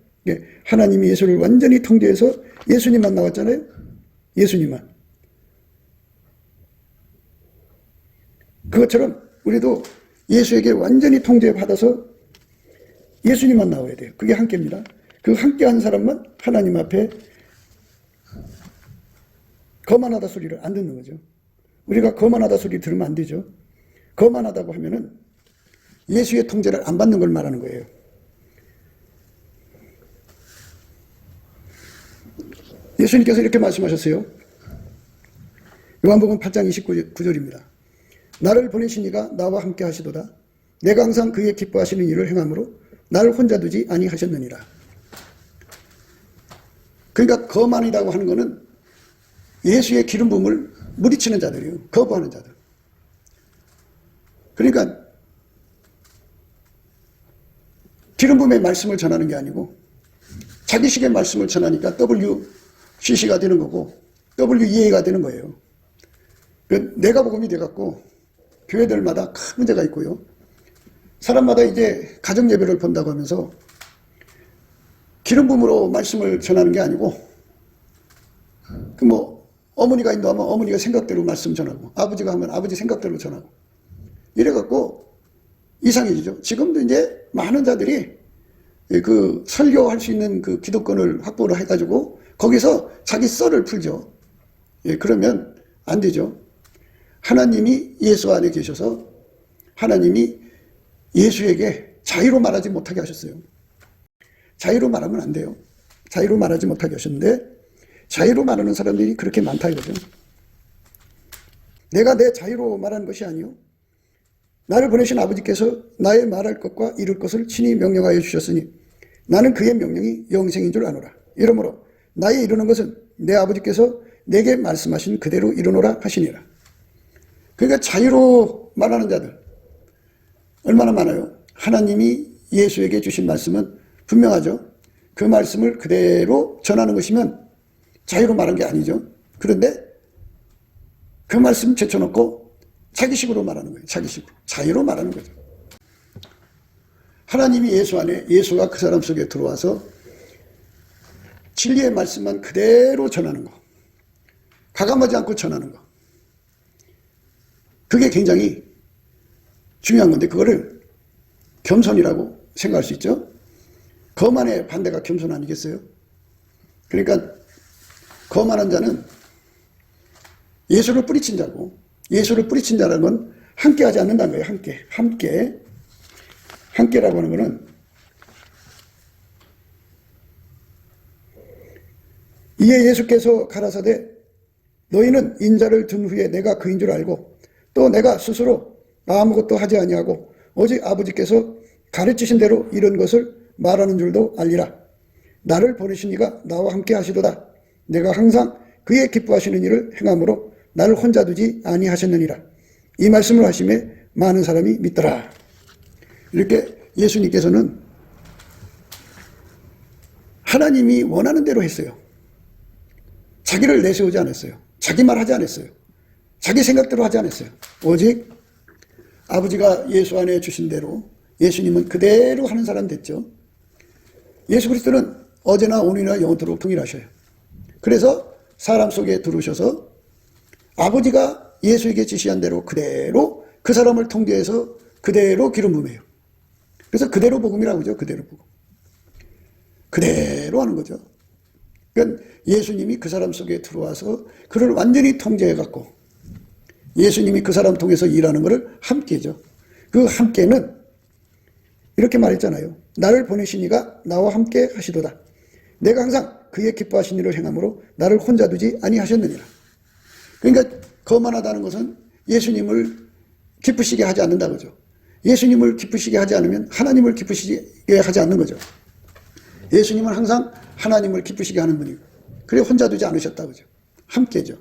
하나님이 예수를 완전히 통제해서 예수님만 나왔잖아요. 예수님만. 그것처럼 우리도 예수에게 완전히 통제받아서 예수님만 나와야 돼요. 그게 함께입니다. 그 함께한 사람만 하나님 앞에 거만하다 소리를 안 듣는 거죠. 우리가 거만하다 소리 들으면 안 되죠. 거만하다고 하면은 예수의 통제를 안 받는 걸 말하는 거예요. 예수님께서 이렇게 말씀하셨어요. 요한복음 8장 29절입니다. 나를 보내신 이가 나와 함께 하시도다. 내가 항상 그의 기뻐하시는 일을 행함으로 나를 혼자 두지 아니하셨느니라. 그러니까 거만이라고 하는 것은 예수의 기름 부음을 무리치는 자들이에요. 거부하는 자들. 그러니까 기름 부음의 말씀을 전하는 게 아니고 자기식의 말씀을 전하니까 WCC가 되는 거고 WEA가 되는 거예요. 내가 복음이 돼갖고 교회들마다 큰 문제가 있고요. 사람마다 이제 가정 예배를 본다고 하면서 기름 부음으로 말씀을 전하는 게 아니고 어머니가 인도하면 어머니가 생각대로 말씀 전하고 아버지가 하면 아버지 생각대로 전하고 이래갖고 이상해지죠. 지금도 이제 많은 자들이 그 설교할 수 있는 그 기독권을 확보를 해가지고 거기서 자기 썰을 풀죠. 그러면 안 되죠. 하나님이 예수 안에 계셔서 하나님이 예수에게 자유로 말하지 못하게 하셨어요. 자유로 말하면 안 돼요. 자유로 말하지 못하게 하셨는데 자유로 말하는 사람들이 그렇게 많다 이거죠. 내가 내 자유로 말하는 것이 아니요 나를 보내신 아버지께서 나의 말할 것과 이룰 것을 친히 명령하여 주셨으니 나는 그의 명령이 영생인 줄 아노라. 이러므로 나의 이루는 것은 내 아버지께서 내게 말씀하신 그대로 이루노라 하시니라. 그러니까 자유로 말하는 자들 얼마나 많아요. 하나님이 예수에게 주신 말씀은 분명하죠. 그 말씀을 그대로 전하는 것이면 자유로 말한 게 아니죠. 그런데 그 말씀 제쳐놓고 자기식으로 말하는 거예요. 자기식으로. 자유로 말하는 거죠. 하나님이 예수 안에 예수가 그 사람 속에 들어와서 진리의 말씀만 그대로 전하는 거. 가감하지 않고 전하는 거. 그게 굉장히 중요한 건데 그거를 겸손이라고 생각할 수 있죠. 거만의 반대가 겸손 아니겠어요? 그러니까 거만한 자는 예수를 뿌리친 자고 예수를 뿌리친 자라는 건 함께 하지 않는다는 거예요. 함께라고 하는 거는 이에 예수께서 가라사대 너희는 인자를 둔 후에 내가 그인 줄 알고 또 내가 스스로 아무것도 하지 아니하고 오직 아버지께서 가르치신 대로 이런 것을 말하는 줄도 알리라. 나를 보내신 이가 나와 함께 하시도다. 내가 항상 그의 기뻐하시는 일을 행함으로 나를 혼자 두지 아니하셨느니라. 이 말씀을 하심에 많은 사람이 믿더라. 이렇게 예수님께서는 하나님이 원하는 대로 했어요. 자기를 내세우지 않았어요. 자기 말 하지 않았어요. 자기 생각대로 하지 않았어요. 오직 아버지가 예수 안에 주신 대로 예수님은 그대로 하는 사람 됐죠. 예수 그리스도는 어제나 오늘이나 영원토록 동일하셔요. 그래서 사람 속에 들어오셔서 아버지가 예수에게 지시한 대로 그대로 그 사람을 통제해서 그대로 기름 부음해요. 그래서 그대로 복음이라고 하죠. 그대로 복음. 그대로 하는 거죠. 그러니까 예수님이 그 사람 속에 들어와서 그를 완전히 통제해갖고 예수님이 그 사람 통해서 일하는 것을 함께죠. 그 함께는 이렇게 말했잖아요. 나를 보내신 이가 나와 함께 하시도다. 내가 항상 그의 기뻐하신 일을 행함으로 나를 혼자 두지 아니하셨느니라. 그러니까 거만하다는 것은 예수님을 기쁘시게 하지 않는다 그죠. 예수님을 기쁘시게 하지 않으면 하나님을 기쁘시게 하지 않는 거죠. 예수님은 항상 하나님을 기쁘시게 하는 분이고 그래 혼자 두지 않으셨다 그죠. 함께죠.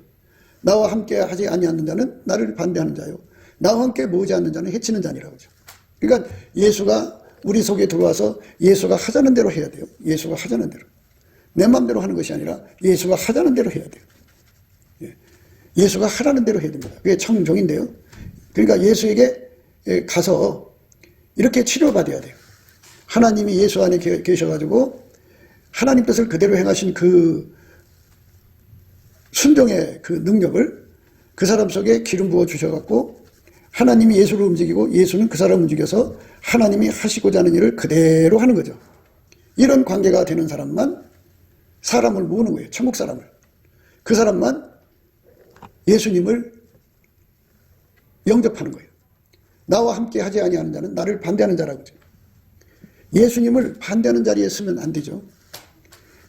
나와 함께 하지 아니하는 자는 나를 반대하는 자요 나와 함께 모으지 않는 자는 해치는 자니라고 하죠. 그러니까 예수가 우리 속에 들어와서 예수가 하자는 대로 해야 돼요. 예수가 하자는 대로. 내 마음대로 하는 것이 아니라 예수가 하자는 대로 해야 돼요. 예수가 하라는 대로 해야 됩니다. 그게 청종인데요. 그러니까 예수에게 가서 이렇게 치료받아야 돼요. 하나님이 예수 안에 계셔가지고 하나님 뜻을 그대로 행하신 그 순종의 그 능력을 그 사람 속에 기름 부어 주셔갖고 하나님이 예수를 움직이고 예수는 그 사람을 움직여서 하나님이 하시고자 하는 일을 그대로 하는 거죠. 이런 관계가 되는 사람만 사람을 모으는 거예요. 천국 사람을. 그 사람만 예수님을 영접하는 거예요. 나와 함께 하지 아니하는 자는 나를 반대하는 자라고 그러죠. 예수님을 반대하는 자리에 서면 안 되죠.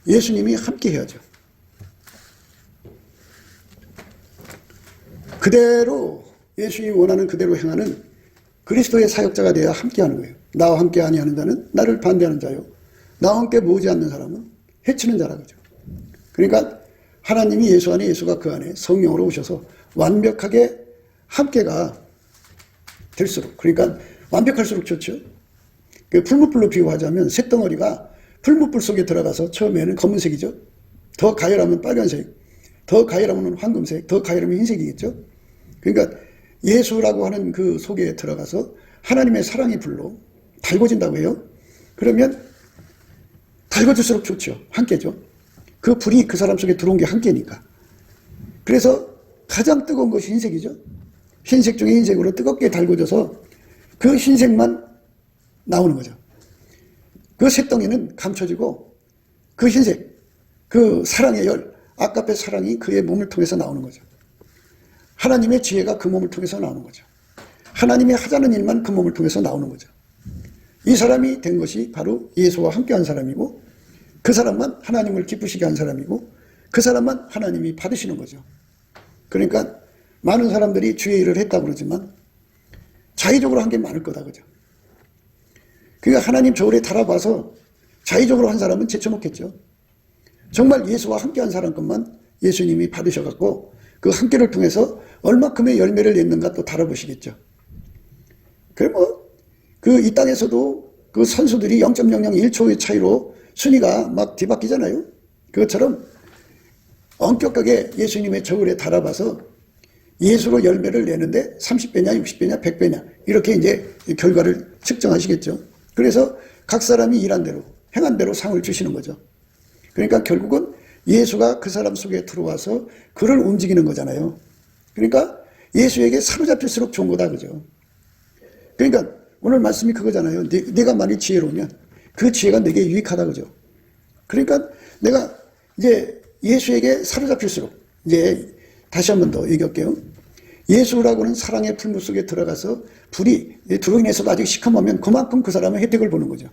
예수님이 함께 해야죠. 그대로 예수님이 원하는 그대로 행하는 그리스도의 사역자가 되어야 함께하는 거예요. 나와 함께 아니하는 자는 나를 반대하는 자요, 나와 함께 모으지 않는 사람은 해치는 자라 그러죠. 그러니까 하나님이 예수 안에, 예수가 그 안에 성령으로 오셔서 완벽하게 함께가 될수록, 그러니까 완벽할수록 좋죠. 그 풀무불로 비유하자면 쇳덩어리가 풀무불 속에 들어가서 처음에는 검은색이죠. 더 가열하면 빨간색, 더 가열하면 황금색, 더 가열하면 흰색이겠죠. 그러니까 예수라고 하는 그 속에 들어가서 하나님의 사랑의 불로 달궈진다고 해요. 그러면 달궈질수록 좋죠. 함께죠. 그 불이 그 사람 속에 들어온 게 함께니까. 그래서 가장 뜨거운 것이 흰색이죠. 흰색 중에 흰색으로 뜨겁게 달궈져서 그 흰색만 나오는 거죠. 그 쇳덩이는 감춰지고 그 흰색, 그 사랑의 열, 아까의 사랑이 그의 몸을 통해서 나오는 거죠. 하나님의 지혜가 그 몸을 통해서 나오는 거죠. 하나님이 하자는 일만 그 몸을 통해서 나오는 거죠. 이 사람이 된 것이 바로 예수와 함께한 사람이고, 그 사람만 하나님을 기쁘시게 한 사람이고, 그 사람만 하나님이 받으시는 거죠. 그러니까 많은 사람들이 주의 일을 했다고 그러지만 자의적으로 한 게 많을 거다 그죠. 그러니까 하나님 저울에 달아봐서 자의적으로 한 사람은 제쳐놓겠죠. 정말 예수와 함께한 사람 것만 예수님이 받으셔갖고 그 함께를 통해서 얼마큼의 열매를 냈는가 또 달아보시겠죠. 그래 그 이 땅에서도 그 선수들이 0.001초의 차이로 순위가 막 뒤바뀌잖아요. 그것처럼 엄격하게 예수님의 저울에 달아봐서 예수로 열매를 내는데 30배냐 60배냐 100배냐 이렇게 이제 결과를 측정하시겠죠. 그래서 각 사람이 일한 대로 행한 대로 상을 주시는 거죠. 그러니까 결국은 예수가 그 사람 속에 들어와서 그를 움직이는 거잖아요. 그러니까 예수에게 사로잡힐수록 좋은 거다 그죠. 그러니까 오늘 말씀이 그거잖아요. 네가 만일 지혜로우면 그 지혜가 내게 유익하다 그죠. 그러니까 내가 이제 예수에게 사로잡힐수록, 이제 다시 한 번 더 얘기할게요. 예수라고는 사랑의 풀무 속에 들어가서 불이 들어 인해서도 아직 시커매면 그만큼 그 사람은 혜택을 보는 거죠.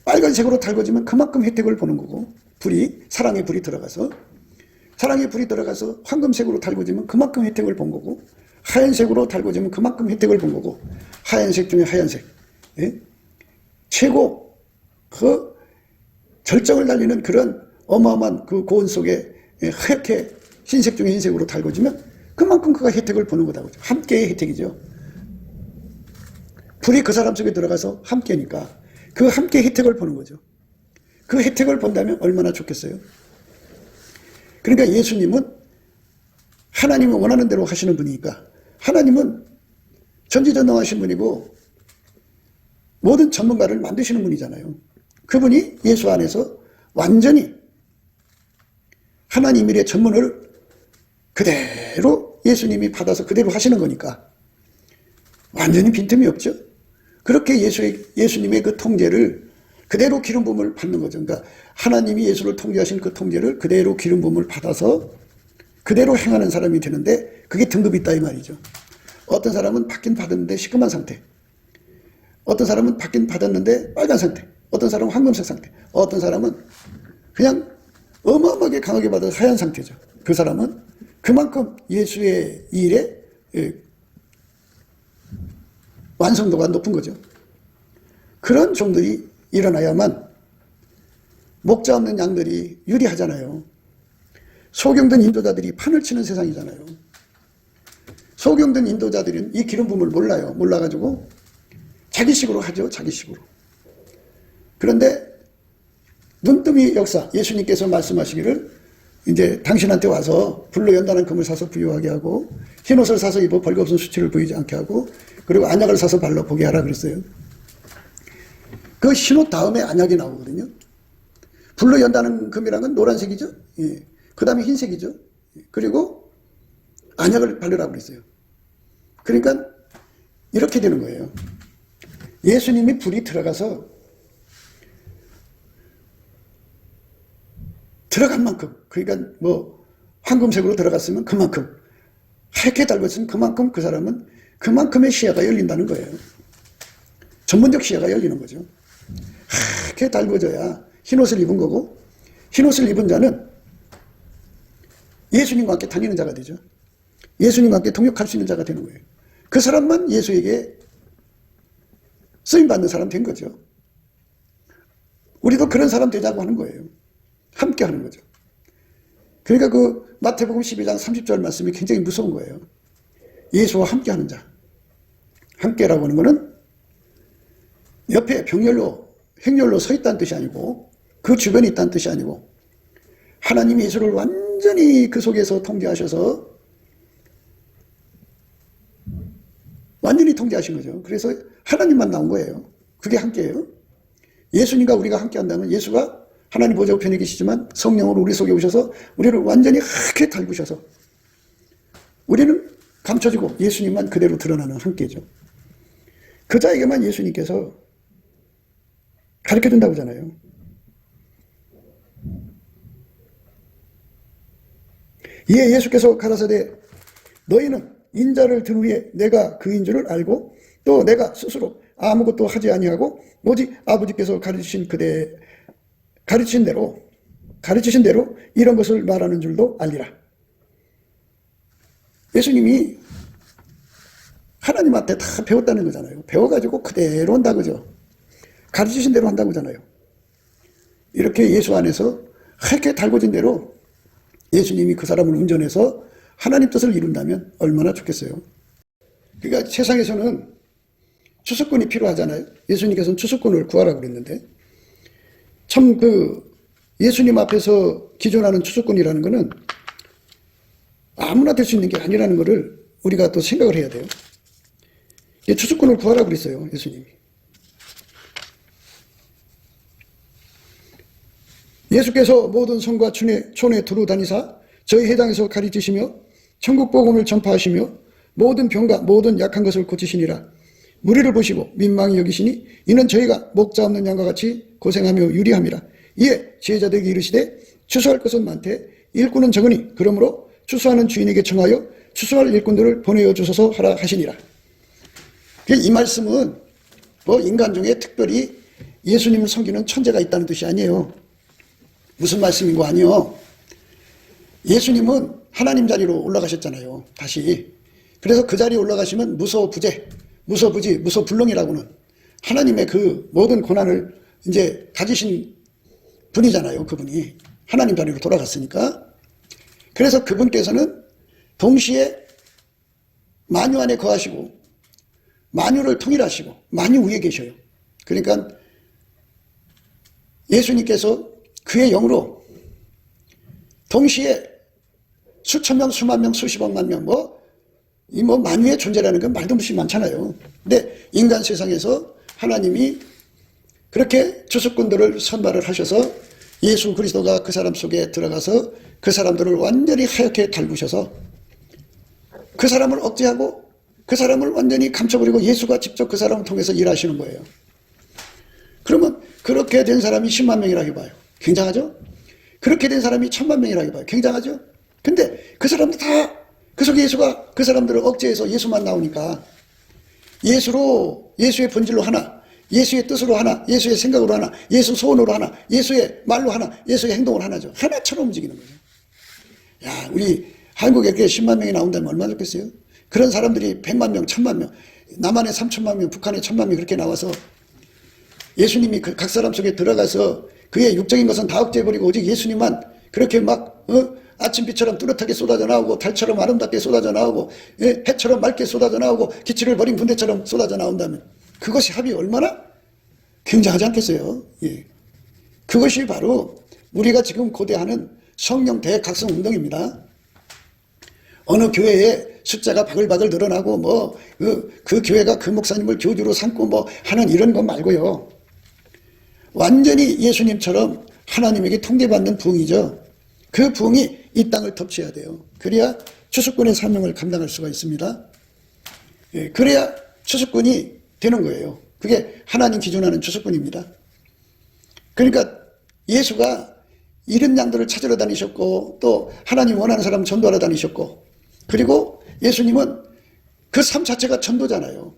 빨간색으로 달궈지면 그만큼 혜택을 보는 거고, 불이, 사랑의 불이 들어가서, 사랑의 불이 들어가서 황금색으로 달궈지면 그만큼 혜택을 본 거고, 하얀색으로 달궈지면 그만큼 혜택을 본 거고, 하얀색 중에 하얀색, 예? 최고 그 절정을 달리는 그런 어마어마한 그 고온 속에 하얗게 흰색 중에 흰색으로 달궈지면 그만큼 그가 혜택을 보는 거다 그죠. 함께의 혜택이죠. 불이 그 사람 속에 들어가서 함께니까 그 함께 혜택을 보는 거죠. 그 혜택을 본다면 얼마나 좋겠어요. 그러니까 예수님은 하나님이 원하는 대로 하시는 분이니까, 하나님은 전지전능하신 분이고 모든 전문가를 만드시는 분이잖아요. 그분이 예수 안에서 완전히 하나님 일의 전문을 그대로 예수님이 받아서 그대로 하시는 거니까 완전히 빈틈이 없죠. 그렇게 예수님의 그 통제를 그대로 기름 부음을 받는 거죠. 그러니까 하나님이 예수를 통제하신 그 통제를 그대로 기름 부음을 받아서 그대로 행하는 사람이 되는데, 그게 등급이 있다 이 말이죠. 어떤 사람은 받긴 받았는데 시커먼 상태, 어떤 사람은 받긴 받았는데 빨간 상태, 어떤 사람은 황금색 상태, 어떤 사람은 그냥 어마어마하게 강하게 받아서 하얀 상태죠. 그 사람은 그만큼 예수의 일에 완성도가 높은 거죠. 그런 종들이 일어나야만 목자 없는 양들이 유리하잖아요. 소경된 인도자들이 판을 치는 세상이잖아요. 소경된 인도자들은 이 기름 부음을 몰라요. 몰라가지고 자기식으로 하죠. 자기식으로. 그런데 눈뜨미 역사, 예수님께서 말씀하시기를 이제 당신한테 와서 불로 연단한 금을 사서 부유하게 하고 흰옷을 사서 입어 벌거벗은 수치를 보이지 않게 하고 그리고 안약을 사서 발라 보게 하라 그랬어요. 그 흰옷 다음에 안약이 나오거든요. 불로 연다는 금이라는 건 노란색이죠. 예. 그 다음에 흰색이죠. 그리고 안약을 바르라고 그랬어요. 그러니까 이렇게 되는 거예요. 예수님이 불이 들어가서 들어간 만큼, 그러니까 뭐 황금색으로 들어갔으면 그만큼, 하얗게 달궜으면 그만큼 그 사람은 그만큼의 시야가 열린다는 거예요. 전문적 시야가 열리는 거죠. 이렇게 달궈져야 흰옷을 입은 거고, 흰옷을 입은 자는 예수님과 함께 다니는 자가 되죠. 예수님과 함께 동역할 수 있는 자가 되는 거예요. 그 사람만 예수에게 쓰임받는 사람 된 거죠. 우리도 그런 사람 되자고 하는 거예요. 함께 하는 거죠. 그러니까 그 마태복음 12장 30절 말씀이 굉장히 무서운 거예요. 예수와 함께 하는 자. 함께라고 하는 거는 옆에 병렬로, 행렬로 서 있다는 뜻이 아니고, 그 주변에 있다는 뜻이 아니고, 하나님이 예수를 완전히 그 속에서 통제하셔서 완전히 통제하신 거죠. 그래서 하나님만 나온 거예요. 그게 함께예요. 예수님과 우리가 함께 한다면, 예수가 하나님 보좌 우편에 계시지만 성령으로 우리 속에 오셔서 우리를 완전히 하얗게 달구셔서 우리는 감춰지고 예수님만 그대로 드러나는 함께죠. 그 자에게만 예수님께서 가르쳐준다고 하잖아요. 이에 예수께서 가라사대 너희는 인자를 든 후에 내가 그인 줄을 알고 또 내가 스스로 아무것도 하지 아니하고 오직 아버지께서 가르치신 대로 이런 것을 말하는 줄도 알리라. 예수님이 하나님한테 다 배웠다는 거잖아요. 배워가지고 그대로 한다고 그죠. 가르치신 대로 한다고 하잖아요. 이렇게 예수 안에서 하얗게 달궈진 대로 예수님이 그 사람을 운전해서 하나님 뜻을 이룬다면 얼마나 좋겠어요. 그러니까 세상에서는 추수꾼이 필요하잖아요. 예수님께서는 추수꾼을 구하라고 그랬는데 참 예수님 앞에서 기존하는 추수꾼이라는 것은 아무나 될 수 있는 게 아니라는 것을 우리가 또 생각을 해야 돼요. 추수꾼을 구하라고 그랬어요. 예수님이. 예수께서 모든 성과 촌에 두루 다니사 저희 회당에서 가르치시며 천국 복음을 전파하시며 모든 병과 모든 약한 것을 고치시니라. 무리를 보시고 민망히 여기시니 이는 저희가 목자 없는 양과 같이 고생하며 유리함이라. 이에 지혜자들에게 이르시되 추수할 것은 많되 일꾼은 적으니 그러므로 추수하는 주인에게 청하여 추수할 일꾼들을 보내어 주소서 하라 하시니라. 이 말씀은 뭐 인간 중에 특별히 예수님을 섬기는 천재가 있다는 뜻이 아니에요. 무슨 말씀이고 아니요. 예수님은 하나님 자리로 올라가셨잖아요. 다시. 그래서 그 자리에 올라가시면 무소부재, 무소부지, 무소불능이라고는 하나님의 그 모든 권한을 이제 가지신 분이잖아요. 그분이. 하나님 자리로 돌아갔으니까. 그래서 그분께서는 동시에 만유 안에 거하시고 만유를 통일하시고 만유 위에 계셔요. 그러니까 예수님께서 그의 영으로 동시에 수천 명, 수만 명, 수십억만 명, 만유의 존재라는 건 말도 없이 많잖아요. 근데 인간 세상에서 하나님이 그렇게 추수꾼들을 선발을 하셔서 예수 그리스도가 그 사람 속에 들어가서 그 사람들을 완전히 하얗게 달구셔서 그 사람을 억제하고 그 사람을 완전히 감춰버리고 예수가 직접 그 사람을 통해서 일하시는 거예요. 그러면 그렇게 된 사람이 10만 명이라고 해봐요. 굉장하죠? 그렇게 된 사람이 1000만 명이라고 해봐요. 굉장하죠? 근데 그 사람들 다 그 속에 예수가 그 사람들을 억제해서 예수만 나오니까 예수의 본질로 하나, 예수의 뜻으로 하나, 예수의 생각으로 하나, 예수 소원으로 하나, 예수의 말로 하나, 예수의 행동으로 하나죠. 하나처럼 움직이는 거죠. 야, 우리 한국에 이렇게 10만 명이 나온다면 얼마나 좋겠어요? 그런 사람들이 100만 명, 1000만 명, 남한에 3000만 명, 북한에 1000만 명 그렇게 나와서 예수님이 각 사람 속에 들어가서 그의 육적인 것은 다 억제해버리고 오직 예수님만 그렇게 아침빛처럼 뚜렷하게 쏟아져 나오고 달처럼 아름답게 쏟아져 나오고 해처럼 맑게 쏟아져 나오고 기치를 버린 군대처럼 쏟아져 나온다면 그것이 합이 얼마나 굉장하지 않겠어요? 예. 그것이 바로 우리가 지금 고대하는 성령 대각성 운동입니다. 어느 교회에 숫자가 바글바글 늘어나고 그 교회가 그 목사님을 교주로 삼고 하는 이런 것 말고요. 완전히 예수님처럼 하나님에게 통제받는 부흥이죠. 그 부흥이 이 땅을 덮쳐야 돼요. 그래야 추수꾼의 사명을 감당할 수가 있습니다. 예, 그래야 추수꾼이 되는 거예요. 그게 하나님 기준하는 추수꾼입니다. 그러니까 예수가 잃은 양들을 찾으러 다니셨고 또 하나님 원하는 사람 전도하러 다니셨고 그리고 예수님은 그 삶 자체가 전도잖아요.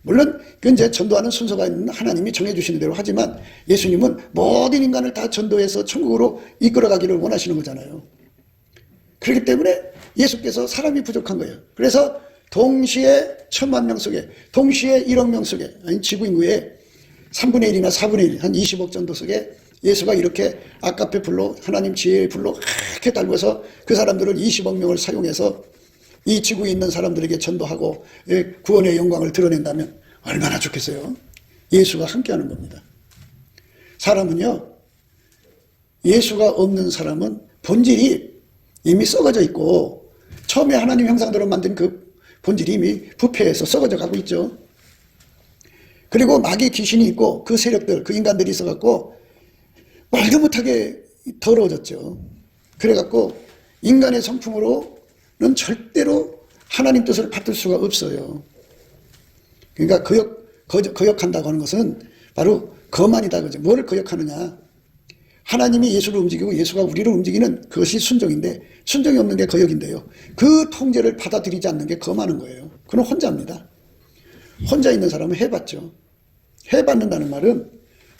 물론 그 이제 전도하는 순서가 있는 하나님이 정해주시는 대로 하지만 예수님은 모든 인간을 다 전도해서 천국으로 이끌어가기를 원하시는 거잖아요. 그렇기 때문에 예수께서 사람이 부족한 거예요. 그래서 동시에 1000만 명 속에, 동시에 1억 명 속에, 아니 지구 인구의 3분의 1이나 4분의 1, 한 20억 정도 속에 예수가 이렇게 아까페 불로, 하나님 지혜의 불로 그렇게 달궈서 그 사람들을 20억 명을 사용해서 이 지구에 있는 사람들에게 전도하고 구원의 영광을 드러낸다면 얼마나 좋겠어요. 예수가 함께하는 겁니다. 사람은요, 예수가 없는 사람은 본질이 이미 썩어져 있고 처음에 하나님 형상대로 만든 그 본질이 이미 부패해서 썩어져 가고 있죠. 그리고 마귀 귀신이 있고 그 세력들, 그 인간들이 있어갖고 말도 못하게 더러워졌죠. 그래갖고 인간의 성품으로는 절대로 하나님 뜻을 받들 수가 없어요. 그러니까 거역한다고 하는 것은 바로 거만이다. 그죠? 뭐를 거역하느냐. 하나님이 예수를 움직이고 예수가 우리를 움직이는 그것이 순종인데 순종이 없는 게 거역인데요. 그 통제를 받아들이지 않는 게 거만한 거예요. 그는 혼자입니다. 혼자 있는 사람은 해봤죠. 해받는다는 말은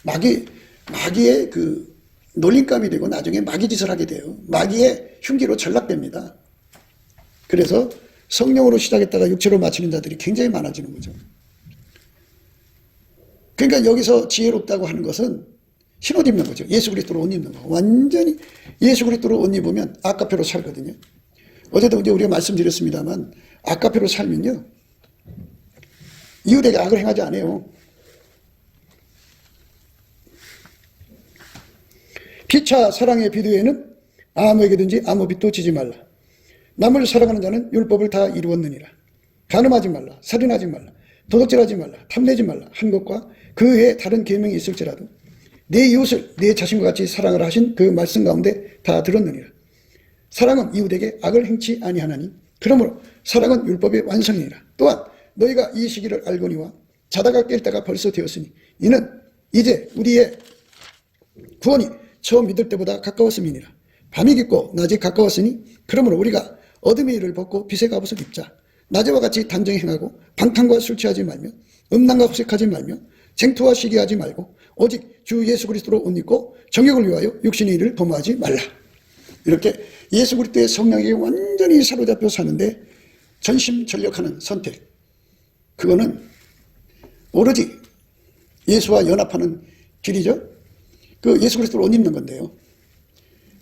마귀의 그 놀림감이 되고 나중에 마귀짓을 하게 돼요. 마귀의 흉기로 전락됩니다. 그래서 성령으로 시작했다가 육체로 마치는 자들이 굉장히 많아지는 거죠. 그러니까 여기서 지혜롭다고 하는 것은 흰옷 입는 거죠. 예수 그리스도로 옷 입는 거. 완전히 예수 그리스도로 옷 입으면 아까페로 살거든요. 어제도 이제 우리가 말씀드렸습니다만 아까페로 살면요, 이웃에게 악을 행하지 않아요. 피차 사랑의 비두에는 아무에게든지 아무 빚도 지지 말라. 남을 사랑하는 자는 율법을 다 이루었느니라. 간음하지 말라. 살인하지 말라. 도둑질하지 말라. 탐내지 말라. 한 것과 그 외에 다른 계명이 있을지라도 내 이웃을 내 자신과 같이 사랑을 하신 그 말씀 가운데 다 들었느니라. 사랑은 이웃에게 악을 행치 아니하나니 그러므로 사랑은 율법의 완성이니라. 또한 너희가 이 시기를 알거니와 자다가 깰 때가 벌써 되었으니 이는 이제 우리의 구원이 처음 믿을 때보다 가까웠음이니라. 밤이 깊고 낮이 가까웠으니 그러므로 우리가 어둠의 일을 벗고 빛의 갑옷을 입자. 낮에와 같이 단정히 행하고 방탕과 술 취하지 말며 음란과 호색하지 말며 쟁투와 시기하지 말고 오직 주 예수 그리스도로 옷 입고 정욕을 위하여 육신의 일을 도모하지 말라. 이렇게 예수 그리스도의 성령에게 완전히 사로잡혀 사는데 전심전력하는 선택, 그거는 오로지 예수와 연합하는 길이죠. 그 예수 그리스도로 옷 입는 건데요.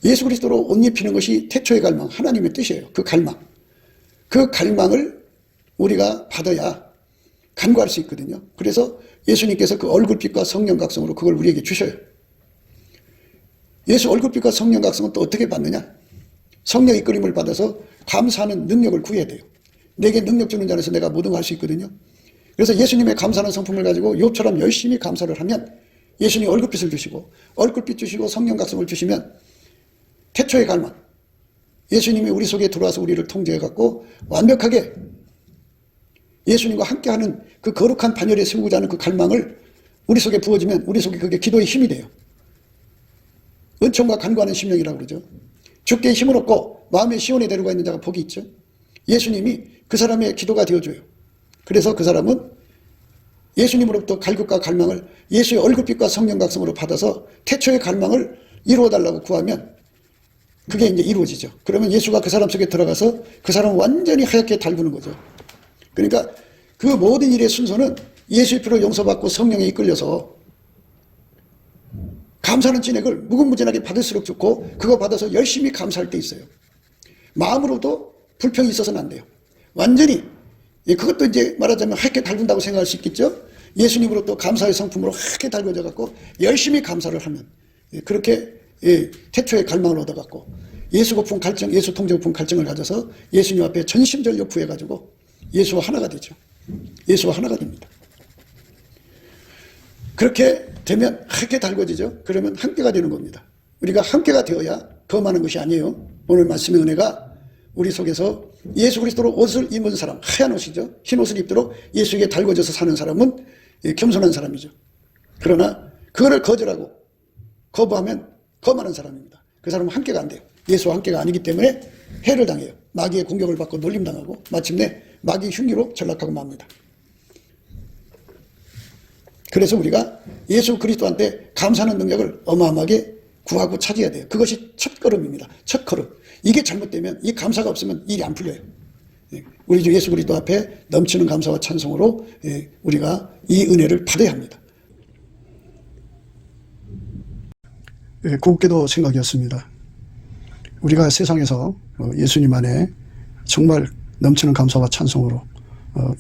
예수 그리스도로 옷 입히는 것이 태초의 갈망, 하나님의 뜻이에요. 그 갈망. 그 갈망을 우리가 받아야 간구할 수 있거든요. 그래서 예수님께서 그 얼굴빛과 성령각성으로 그걸 우리에게 주셔요. 예수 얼굴빛과 성령각성은 또 어떻게 받느냐? 성령 이끌림을 받아서 감사하는 능력을 구해야 돼요. 내게 능력 주는 자에서 내가 모든 걸 할 수 있거든요. 그래서 예수님의 감사하는 성품을 가지고 욥처럼 열심히 감사를 하면 예수님 얼굴빛을 주시고 얼굴빛 주시고 성령각성을 주시면 태초의 갈망, 예수님이 우리 속에 들어와서 우리를 통제해갖고 완벽하게 예수님과 함께하는 그 거룩한 반열에 세우고자 하는 그 갈망을 우리 속에 부어주면 우리 속에 그게 기도의 힘이 돼요. 은총과 간구하는 심령이라고 그러죠. 주께 힘을 얻고 마음의 시온에 데려가 있는 자가 복이 있죠. 예수님이 그 사람의 기도가 되어줘요. 그래서 그 사람은 예수님으로부터 갈급과 갈망을 예수의 얼굴빛과 성령각성으로 받아서 태초의 갈망을 이루어달라고 구하면 그게 이제 이루어지죠. 그러면 예수가 그 사람 속에 들어가서 그 사람을 완전히 하얗게 달구는 거죠. 그러니까 그 모든 일의 순서는 예수의 피로 용서받고 성령에 이끌려서 감사하는 진액을 무궁무진하게 받을수록 좋고 그거 받아서 열심히 감사할 때 있어요. 마음으로도 불평이 있어서는 안 돼요. 완전히 그것도 이제 말하자면 하얗게 달군다고 생각할 수 있겠죠. 예수님으로부터 감사의 성품으로 하얗게 달궈져 갖고 열심히 감사를 하면 그렇게 태초의 갈망을 얻어갖고 예수 고품 갈증, 예수 통제 고품 갈증을 가져서 예수님 앞에 전심전력 구해가지고 예수와 하나가 되죠. 예수와 하나가 됩니다. 그렇게 되면 하얗게 달궈지죠. 그러면 함께가 되는 겁니다. 우리가 함께가 되어야 거만한 것이 아니에요. 오늘 말씀의 은혜가 우리 속에서 예수 그리스도로 옷을 입은 사람, 하얀 옷이죠. 흰 옷을 입도록 예수에게 달궈져서 사는 사람은 겸손한 사람이죠. 그러나 그거를 거절하고 거부하면 거만한 사람입니다. 그 사람은 함께가 안 돼요. 예수와 함께가 아니기 때문에 해를 당해요. 마귀의 공격을 받고 놀림당하고 마침내 마귀 흉기로 전락하고 맙니다. 그래서 우리가 예수 그리스도한테 감사하는 능력을 어마어마하게 구하고 차지해야 돼요. 그것이 첫 걸음입니다. 첫 걸음. 이게 잘못되면, 이 감사가 없으면 일이 안 풀려요. 우리 주 예수 그리스도 앞에 넘치는 감사와 찬송으로 우리가 이 은혜를 받아야 합니다. 곱게도 생각이었습니다. 우리가 세상에서 예수님 안에 정말 넘치는 감사와 찬송으로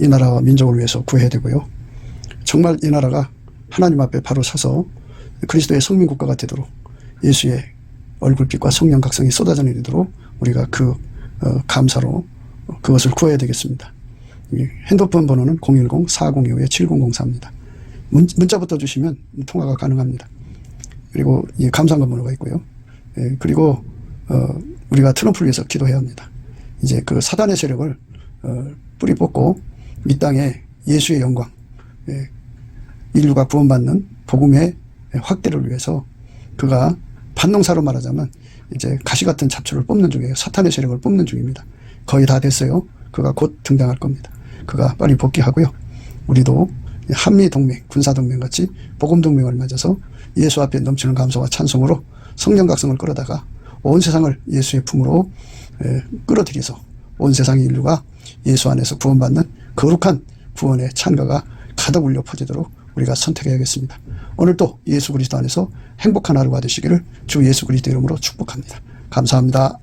이 나라와 민족을 위해서 구해야 되고요. 정말 이 나라가 하나님 앞에 바로 서서 그리스도의 성민국가가 되도록 예수의 얼굴빛과 성령 각성이 쏟아져 내리도록 우리가 그 감사로 그것을 구해야 되겠습니다. 핸드폰 번호는 010-4025-7004입니다. 문자부터 주시면 통화가 가능합니다. 그리고 이 감사한 번호가 있고요. 그리고 우리가 트럼프를 위해서 기도해야 합니다. 이제 그 사단의 세력을 뿌리 뽑고 이 땅에 예수의 영광, 인류가 구원받는 복음의 확대를 위해서 그가 반농사로 말하자면 이제 가시 같은 잡초를 뽑는 중이에요. 사탄의 세력을 뽑는 중입니다. 거의 다 됐어요. 그가 곧 등장할 겁니다. 그가 빨리 복귀하고요. 우리도 한미동맹, 군사동맹 같이 복음동맹을 맺어서 예수 앞에 넘치는 감사와 찬송으로 성령 각성을 끌어다가 온 세상을 예수의 품으로 끌어들여서 온 세상의 인류가 예수 안에서 구원받는 거룩한 구원의 찬가가 가득 울려 퍼지도록 우리가 선택해야겠습니다. 오늘도 예수 그리스도 안에서 행복한 하루가 되시기를 주 예수 그리스도 이름으로 축복합니다. 감사합니다.